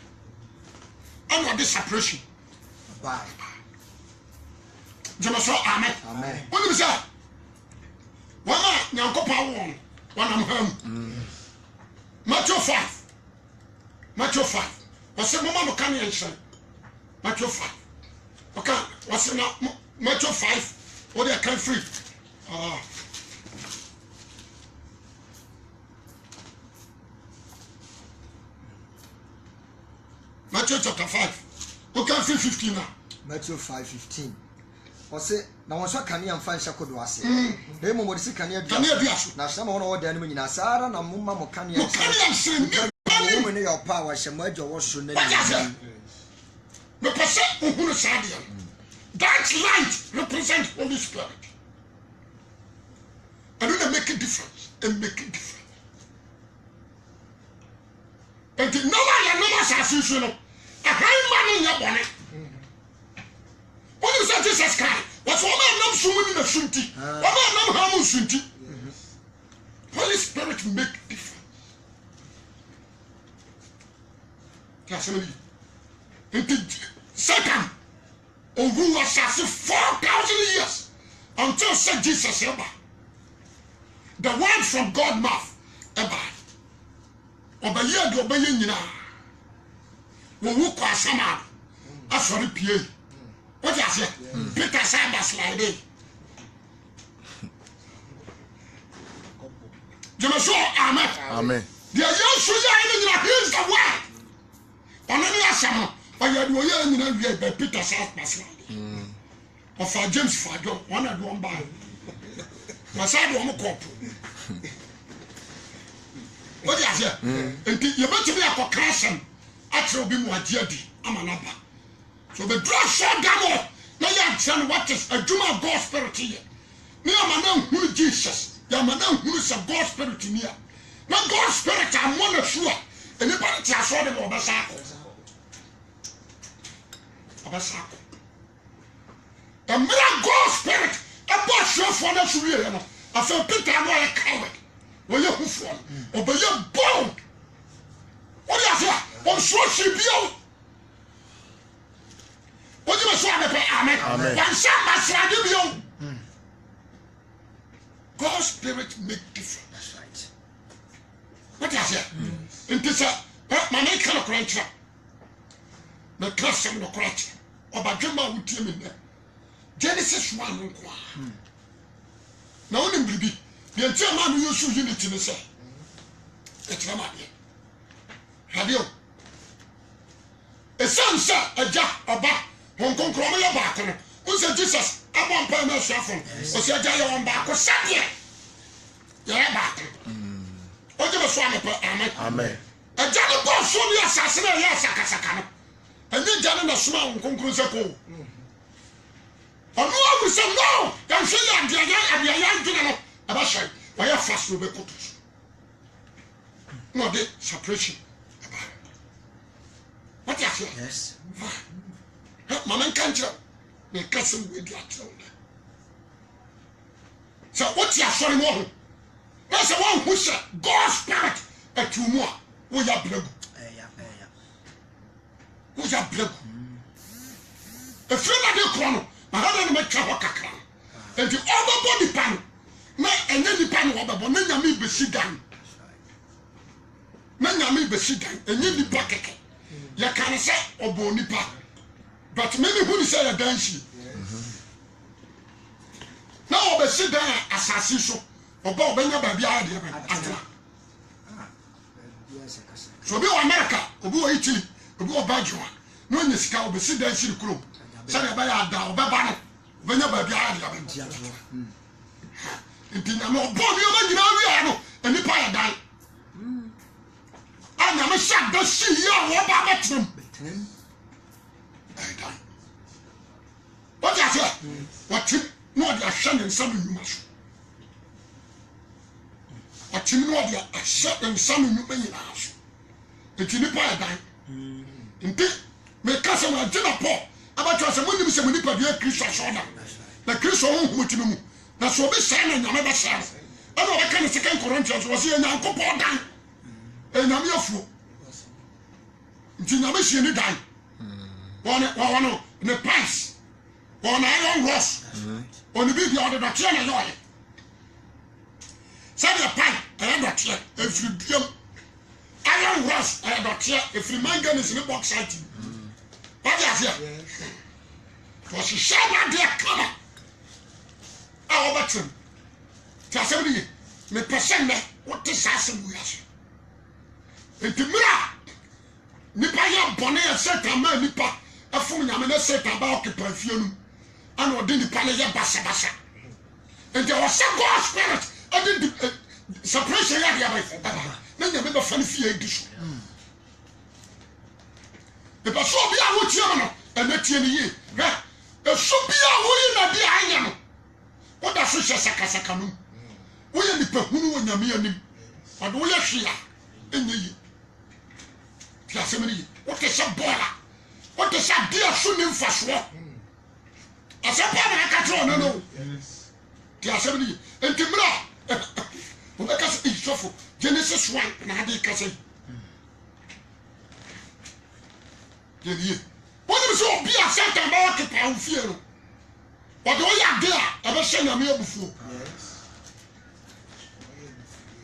And what this separation? Bye. You must say amen. Amen. What do you say? One man, now go power one. One I'm home. Matthew 5. Matthew 5. What's the moment can you answer? Matthew 5. Okay, what's the Matthew 5? What they can free? Matthew chapter 5. Who can free 15 now? Matthew 5:15. What's it? Now, what's what can you find Shako do I say? They more see can you do? Now, some one order enemy in Asara, and Mumma can you say? Woman, your power shall merge your wash. The person who is that light represents Holy Spirit. And when they make a difference, and make a difference. And the number as usual, a high man in your bonnet. What is na Jesus Christ was one nam sumuni na sunti one nam hamu sunti Holy Spirit make difference Kasemi Satan who was 4,000 years until said Jesus ever the word from God mouth ever obeye do obeye nyina wo wu kwa sama afori pie what you say Peter Sanders like it Jemeso amen the yesu ya ni nyina he is the word onani asama oya do oya nyina wie be Peter Sanders like of James Fado one and one by Masado on cop what you say you bet to be a concussion actually be more deadi amanaba so the drug shot down now you understand what is a Juma God spirit here me amana who Jesus ya amana who is a God spirit here now God spirit I'm one sure anybody tell so the obasako the miracle God spirit a boss show for the surreal I feel Peter I'm a coward when you who for obey your bone what you say on so she be what you say amen one shot you God's spirit make difference that's right what you say in this my name kind of crunch the class of the crunch about Juma with him in there Genesis 1 nkwa na onim bibi the entire man you should unity ne say etra ma de radio esansa aja oba hon konkro mo ya ba ko no unse Jesus abon pa na suafo o se aja ya won ba ko sade ya ba o je so amepa amen aja ne bo so ni asase na ya sakasaka no enye jane na suma hon konkro se ko ono awu se no dan hwe ya adia dwene no aba hye wa ya fast be koto no de separation what you say yes mama kancha me kasem we di atro so what you sorry mo na se won hu se God spirit atumu a wo ya bregu wo ya bregu efrena de krono na hada no metwa ho kakra enti overbody pan na enye ni pan wo bebo na nyame besidan na nyame besidan enye ni pakeke ya kan se obo nipa but many who say ya danshi na obesidan asasi so oba obenya ba bia de ba atla so bi o America obi o Italy obi o Belgium no nyesika obesidan shiri kuro sare ba ya da obeba no obenya ba bia de ba ntinya no obo ni o nyina wi ano enipa ya dan ana me shak da shi ya wo ba betem ai dan what you say what you no dia hwe ne nsam nyuma so what you no dia hwe ne nsam nyuma nyina so enti pa ya dan nti me kasa ma jina po abacho se munim se munipa dia Kristo so na Kristo ho humutimi mu na so be sha na nyame ba sha ana o ka ne second Corinthians wo se nyankopon dan enyame afu nti nyame hie ni dan wona ne price wona iron ross oni bi dia de dotie na yoye sabe pai dotie every biam iron ross dotie every manganese ni bauxite what you say for she shama dia kama a obatem ta sabe me person me what is asem we aso entimira nipa ya bone ya Satan ma nipa afum nyame na Satan ba occupy fie nu ana odi nipa na ya basa enti o se God spirit odi separation ya dia ba na nyame ba fane fie edi so e ba so bi a wo tie no na tie ni yi ha e so bi a wo yi na dia anya no wo da so sakasaka no wo ye nipa hunu wo nyame anim odi wo ye hwea enye yi Piasemini, what is a bola? What is a dear swimming for swap? asɛm pa na aka kyerɛ ɔno no ti asɛm ni enti mra wobɛka sɛ isɔfo Genesis 1 na ade ka sɛ yɛnie wọ́n sọ obi a Satan bá wà kíkà òfin no ọ̀dọ̀ ó yà dé a ẹ̀bẹ̀ nyàmé ebufu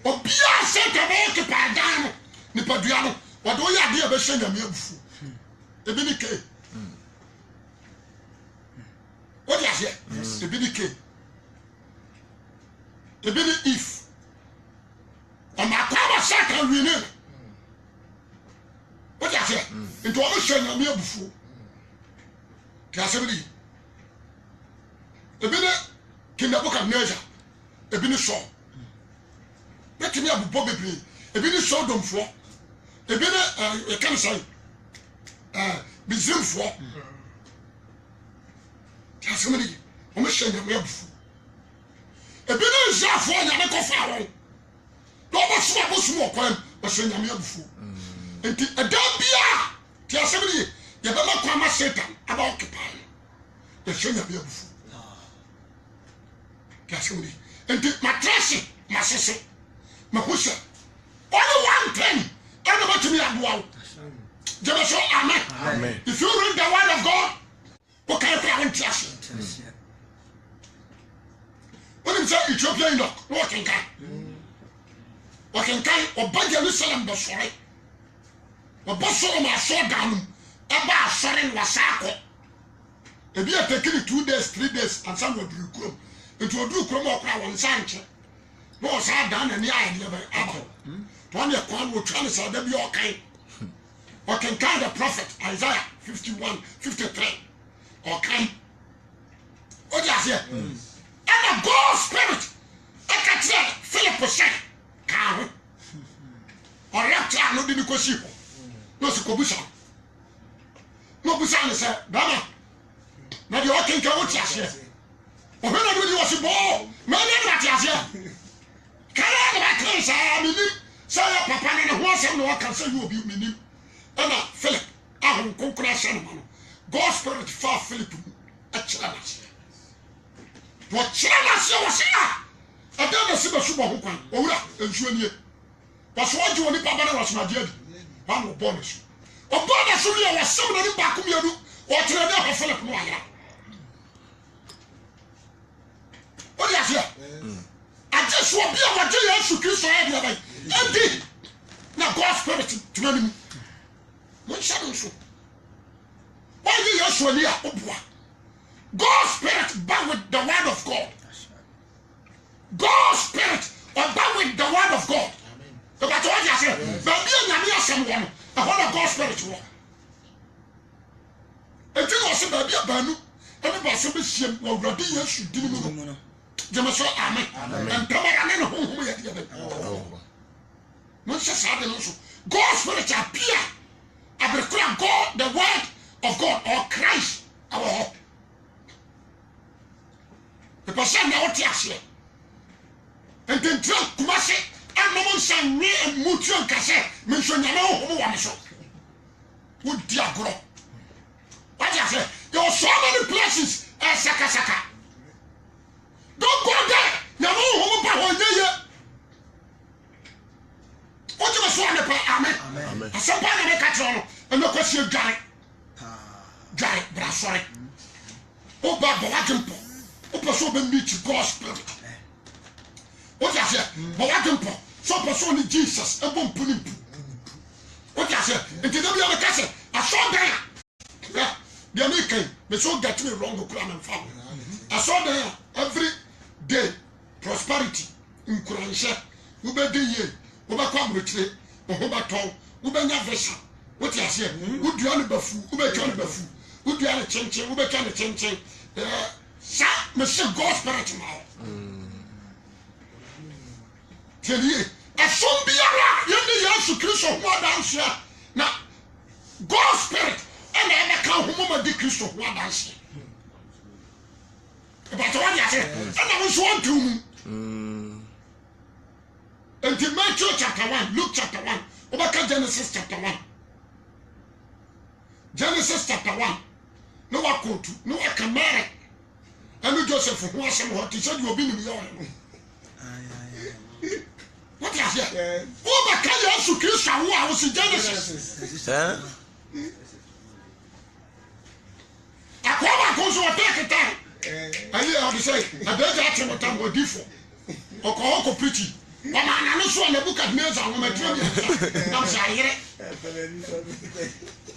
obi a Satan bá wà kíkà àdán no nípadua no ọ̀dọ̀ ó yà dé a ẹ̀bẹ̀ nyàmé ebufu ebi ni ke ó di àṣẹ ebi ni ke ebi ni if ọmọ àkọ́bọ̀ Satan wí ni ó di àṣẹ nti wọ́n hyɛ nyàmé ebufu. Kasebili ebi ne King Nebuchadnezzar ebi ne Saul betimi abubɔ bebree ebi ne Sodomfoɔ ebi ne ekansan Misraimfoɔ kasebili wɔn hyɛ nyame abufu ebi ne Israelfoɔ nyame kɔfa wɔn na wɔn so abosom wɔ kwan wɔhyɛ nyame abufu nti ɛdan bia kasebili yɛbɛma kwama Satan aba occupy yɛhyɛ nyame abufu kasebili nti matrase masese mahosɛ only one thing ɛna bɛtumi aboa wo gyeme so amen if you read the word of God wokae pra wo nte ase wonim sɛ Ethiopia Enoch na wɔkenkan ɔba Jerusalem bɛsɔre ɔbɔ Solomon asɔredan no ɛba asɔre no wasaa kɔ ebi atakiri 2 days 3 days ansa na ɔduru kurom nti ɔduru kurom ɔkora wɔn nsa nkyɛ na ɔsaa dan n'ani ayɛ deɛ bɛ abɔ wɔn yɛ kwan wɔtwa ne sɛ ɔda bi ɔkan ɔkenkan the prophet Isaiah 51 53 ɔkan ɔdi aseɛ ɛna God spirit ɛka kyerɛ Philip sɛ kaa ho ɔrɛpte a no de ne kɔsi hɔ na ɔsi kɔbusa no busa ne sɛ bama na deɛ ɔkenkan wote aseɛ ɔhwɛ na de wɔsi bɔɔ na ɛnyɛ de ate aseɛ kala de ba kan saa menim sɛ yɛ papa ne ho asɛm na wɔka sɛ yɛ obi menim ɛna Philip ahom konkora hyɛ no ma no God spirit fa Philip mu ɛkyerɛ n'aseɛ wɔkyerɛ n'aseɛ wɔ sɛ a ɛdɛn na si bɛso bɔ ho kwan ɔwura nsuo nie wɔso ɔgye wɔ nipa ba na wɔsomadeɛ adi wɔama ɔbɔ ne so ɔbɔ ne so yɛ wɔsɛm na ne baako mmienu ɔkyerɛ ne ahɔ Philip no ayera wode aseɛ agye so obi a wɔgye Yesu Kristo ayɛ deɛ bɛn ɛdi na God spirit tena ne mu monhyɛ no nso wɔgye Yesu ani a woboa God spirit ba with the word of God God spirit ɔba with the word of God ɛbɛtɛ wɔde aseɛ baabi a nyame asɛm wɔ no ɛhɔ na God spirit wɔ enti na ɔsɛ baabi a baanu ɛne baasɛ bɛhyia wɔ Awurade Yesu din mu no gyeme so amen ntamara ne ne honhom yɛ deɛ bɛ monhyɛ saa de no nso God spirit appear abɛkora God the word of God or Christ ɛwɔ hɔ ɛpɛ sɛ na wote aseɛ ntentira Kumase anom nsa nwe mutuo nkasɛ menhwɛ nyame honhom wɔ me so wodi agorɔ wode aseɛ there are so many places sakasaka don't go there nyame honhom ba hɔ nyɛ yɛ wote me so amepa amen asɛm pa na meka kyerɛ no ɛmɛkɔsie dware bra sɔre woba bɔ wagye mpɔ wopɛ sɛ wobɛmeet God spirit wote aseɛ bɔ wagye mpɔ sɛ wopɛ sɛ wone Jesus ɛbɔ mpu ne mpu wote aseɛ nti da bia meka sɛ asɔdan a deɛ mekan me so get me wrong kora memfa ho asɔdan a every day prosperity nkuranhyɛ wobɛdi yie wobɛkɔ aborɔkyire wo ho bɛtɔn wobɛnya visa wote aseɛ wodua ne bafu wobɛtwa ne bafu wodua ne kyenkyen wobɛtwa ne kyenkyen sa mese God spirit ma hɔ tiɛnie ɛsom biara yɛne Yesu Kristo ho adanseɛ na God spirit ɛna ɛbɛka ho mama di Kristo ho adanseɛ ɛbɛtɛ wɔde ase ɛna wo nso wɔntew mu enti Matthew chapter 1 Luke chapter 1 wobɛka Genesis chapter 1 Genesis chapter 1 na wakɔtu na waka Mary ɛne Joseph ho asɛm hɔ te sɛ deɛ obi nim yɛ ɔyɛ what you say o ba ka Yesu Kristo awo a wo si Genesis akwa ba ko so take time ayi o dey say abeja atemo tam odifo okoko preaching o ma na no so na Nebukadnezar wo matire bi am sha yire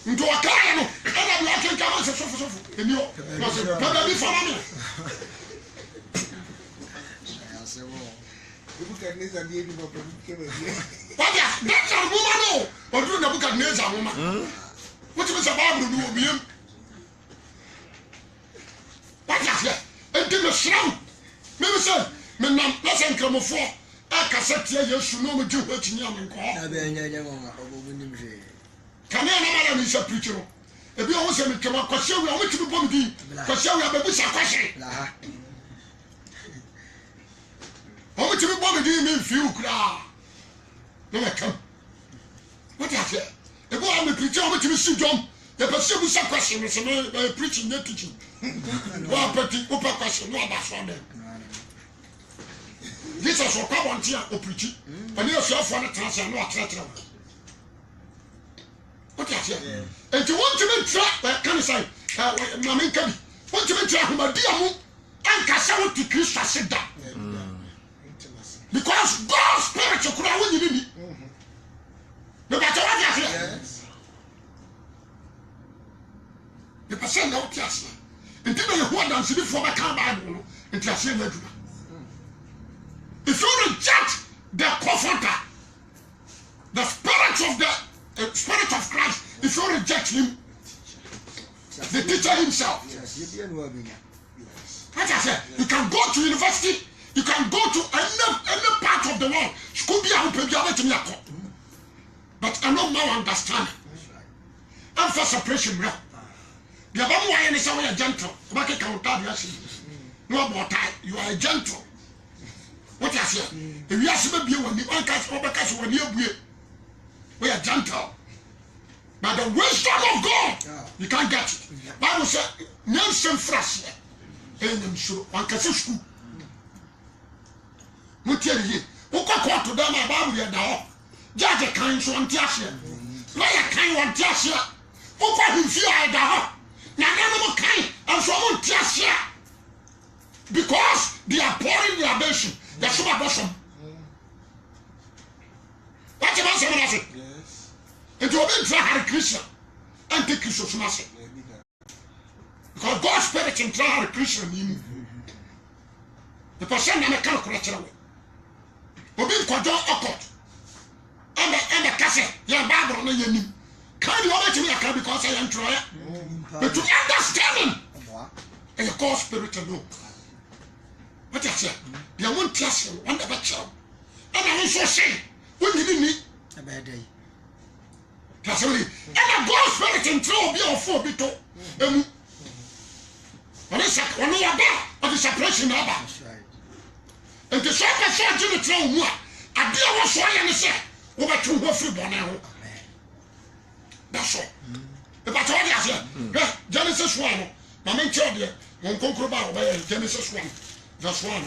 ndo akara no ana bi aken kama se sofo eni o no se baba bi fama me Nebukadnezar bi ebi no problem kebe bi Wabia, that's a woman no. Or do Nebukadnezar woman. What is a Bible do be him? What is it? And then the shroud. Maybe say, me nam listen come for. I cassette here you should know me do what you am call. Can I never miss a preacher? If you always say me come up, cause you want to be bomb, cause you have a bit of question. How much you be bomb mean few crowd? No, I come. What is it? If I am a preacher, I'm going to see John. The person who is a question is preaching, not teaching. Well, but the upper question, no, that's one. This is what I want here, or preaching. And you have one transfer, no, transfer. What is it? And you want to be trapped, can you say, Mammy Kabi? Want to be trapped, my dear moon, and Cassava to Christ sit down. Because God's spirit could have won you. No matter what you say. The person now tells you. Until you hold on to the former Bible, and you say, if you reject the comforter, the spirit of Christ, if you reject him, the teacher himself. What I said, you can go to university. You can go to any part of the world. School be a to but I don't now understand. I'm for separation. The Abamu why is a gentle. Back a counter. No about time. You are a gentle. What I say? If you ask me, when the uncas or because when we are gentle. But the wisdom of God, you can't get it. Bible said, Nelson Frasia. And I'm sure one can school. Mutieri, who got to them about your dog. Judge a kind so antiasia. Like a kind one tiasia. Who got him fear I dog. Now, animal kind and so on tiasia. Because they are pouring their nation. They're super bosom. What's about someone else? Yes. And to obey Hare Krishna and take Christian massive. Because God's spirit can try Hare Krishna in you. The person I'm a calculator. Obi kwajo okot and the cassette your Bible no yeni can you always me account because I am trying but to understand him and your God spirit alone what I say you won't trust him on the back and I also say when you didn't need a bad day that's only and the God spirit in trouble be of four bito when it's when you are there of the separation about and the shepherd said to the throne, I dear was so I say, over to her free bonnet. That's all. If I told you, Genesis 1, my main child, won't conquer about Genesis 1, verse 1.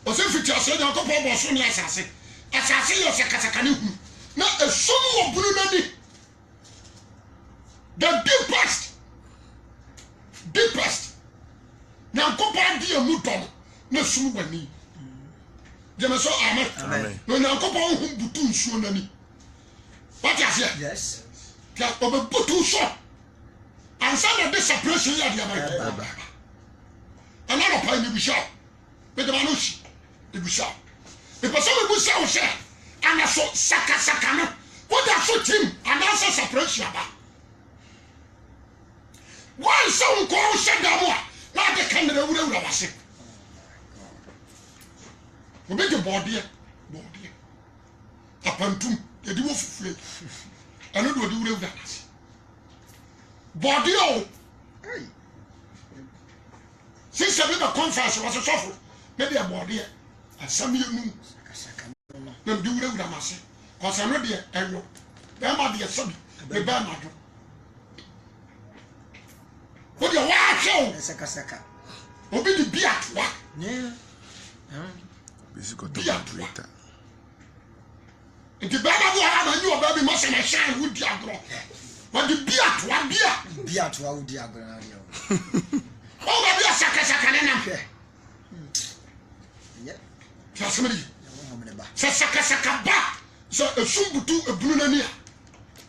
Or if it just said, I'll go over soon as I say, as I say, you're a Casacanu. Not a son of Brunani. The deepest. Now, go back to your Muton. No sunu wani jeme so amen no nyankopon hu butu nsuo nani what you say yes ka obe butu so ansa na the separation ya dia ba ana no pa ni bisha be de manushi ni bisha e person be bisha o se ana so saka no what that so team ana so separation ba why so ko se da mo na de kan na wura wase we make a body apantum e di wo fufue anu do di wura wura body o since we be conference was so for maybe a body asam yenu na di wura wura mase cause anu de enyo be ma de so be ba ma do what you watch o obi di bia toa Yeah. Physical bia toa operator. nti baba bo ha ma nyi oba bi mo se na shine wudi agro but di bia toa Bia to audi agona dia. o ba bia saka ne na Yeah. Jasmine Wo mo ne ba. saka ba so esumbutu ebunu nani a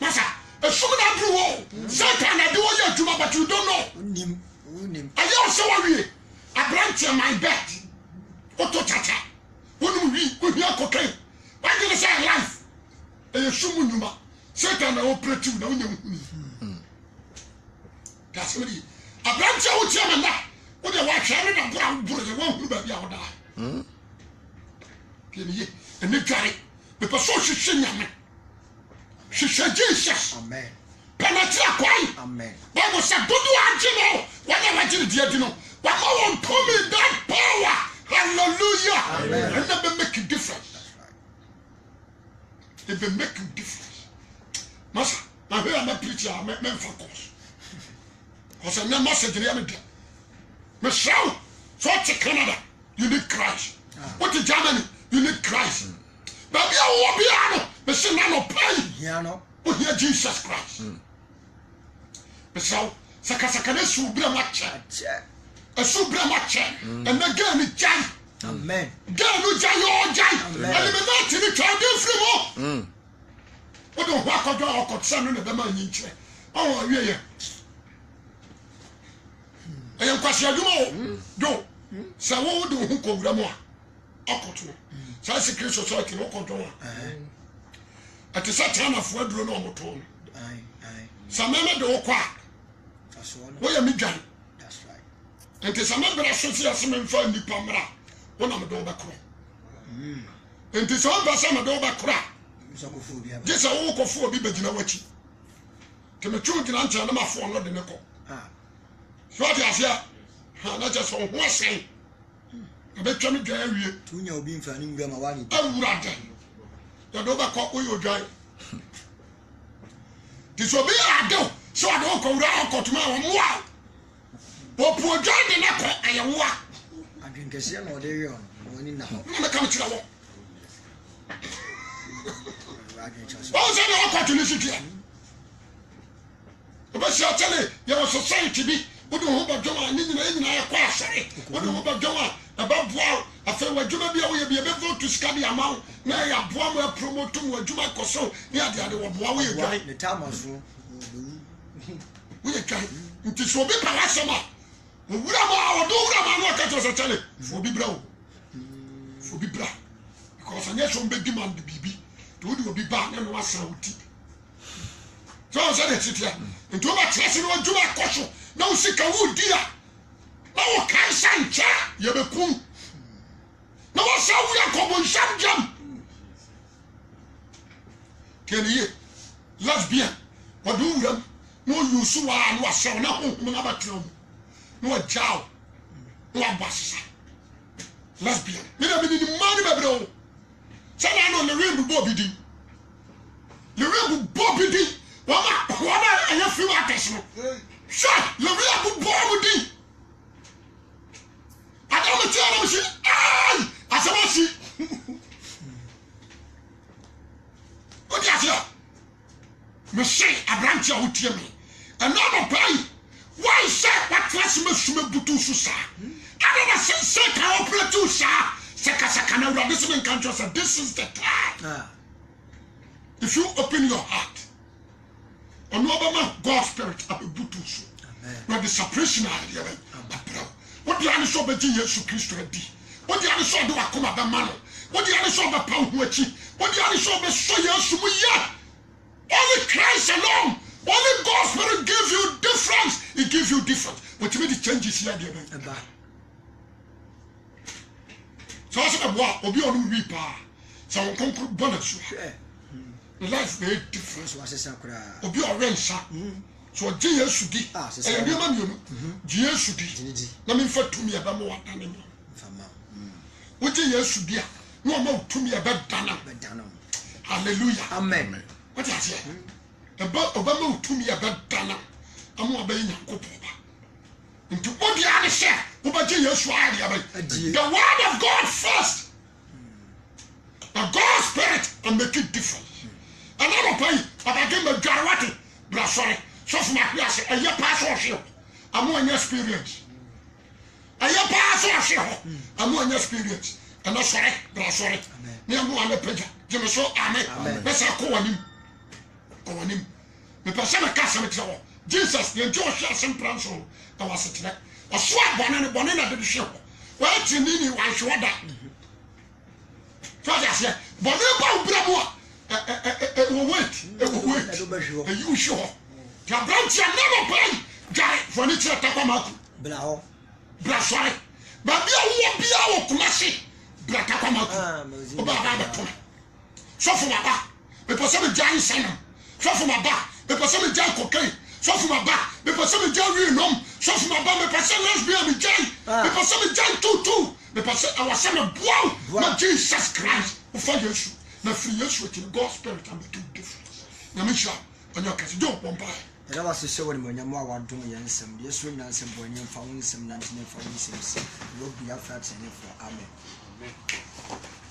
masa esum na bru wo satan na de wo ya adwuma but you don't know Unim. ayo so wa wie abranche my bet oto chacha wonu wi ko hia kokai why did say life esum nyuma satan na operative na wonya huni Jasmine abranche wo tia na wo de wa hwere na buru de wo hunu ba bia wo da Pieniye, ene dware. Me paso hwehwe nyame. Hwehwe Jesus. Amen. Penalty akwai. Amen. Bible said, "Do agino." When you watch the agino, but I want to me that power. Hallelujah. Amen. And that will make a difference. That's right. It will make a difference. Master, I hear I'm a preacher. I'm a focus. Because I'm a message in the Me shout. So to Canada, you need Christ. What to Germany? You need Christ. But you will be able to say, "No, pay." Yeah, no. We hear Jesus Christ. But so, Sakasakane subra mache, Check. a subra mache, and again it jai. Amen. Ganu jai or jai. Amen. And the not in the child free. What don't walk on your court son in the man in chair. Oh, yeah. I am Quasiadumo. Do. So, what do who call Gramo? Okoto. So, I secret society, no control. At the same time of word, no motor. Aye. Some men do quack. That's one. Where am I going? That's right. And to some member association and find the Pamara, one of the Doba Crow. And to some person of Doba Crack, Musakophobia. this a walk of 4 Bibajina watching. To my children, answer them for not the nickel. Ah. So what I say, not just from one saying. I bet you me area. Tunya obi mfani ngama wani. I'm rather. The Doba Cock will die. This will be a do. So I don't go around tomorrow. Wow. But poor John did not call I am what. Adwenkese na ode yo no woni na ho. I'm coming to the wall. Adwenkese. All say no opportunity. But she tell you, your society be. What do you hope Joma? Need na kwa sare. What do you hope Joma? About wow. I feel what Joma be away be able to scan the amount. Na ya boa mo promote to Joma koso. Ni ade ade wo boa we dwan. The time so. We dwan. Nti so be para sama. Wura ma odo wura ma no ka to tell you. For be bra. For be bra. Because anya so be demand bibi. To do be ba na no asa uti. So I said it here. Into my class in one Juma Kosho. Now sick a wood dear. Now can sign chair. You be cool. Now I saw we are common some jump. Can you lesbian? What do you? No, you so I was so now. No, a jow. No, a bus. Lesbian. Me have been in the money, bro. Say I know the real Bobby. The real Bobby. Wama anya fi wa tesno sha le wi abu bo di adamu ti ara mshi ai asamashi o di afia me say abranche o tie me and no pay why say what class me sume butu su sa ada na say ka operate tu sa saka na ura this man can just this is the time. If you open your heart on Obama, God's spirit, I will do so. But the suppression idea, what the other saw, but Jesus Christ, what the other saw, do I come up the man? What the other saw, the pound which what the other saw, the so yes, only Christ alone, only God's spirit gives you difference. It gives you difference. What you made the changes here, dear. So I said, what will be on reaper? So I come to bonus. Life very different. Obi orange so Jesus should di e bi ma mi onu Jesus should di na me fa tumi e ba mo wada ne fama wo Jesus should di a no ma tumi e ba dana hallelujah amen what you say e ba oba ma tumi e ba dana amu oba yin Yakobọ ba Into what the other share, the word of God first. The God's Spirit and make it different. Another pay, but I give the Jarwati, sorry, so for my class, a year pass or show. I'm more experience. A year pass or show. I'm more experience. And no sorry, sorry. Near one page, Jimmy so amen. Let's call him. Call him. The person of Casamito. Jesus, the Joshua St. Pranso, I was sitting there. A swap bonnet at the show. Well, you mean I should that. So I said, but never Bravo. It will wait. You sure? Your branch never pay. Jai furniture Tapamaku. Blau. Braswai. But you won't be our Kumasi. Bratapamaku. So for my back, because some giant Sana. So for my back, because some giant cocaine. So for my back, because some giant nom. So for my back, because some lesbian giant. Because some giant too. Because I was son of wow, Jesus Christ. Before you. The free yes with God's Spirit and make it different. Namisha, on your case, don't buy. And I was so when you're more one doing some, yes, when I'm some when you're found some 19 for instance, you'll be after 10 for Amen.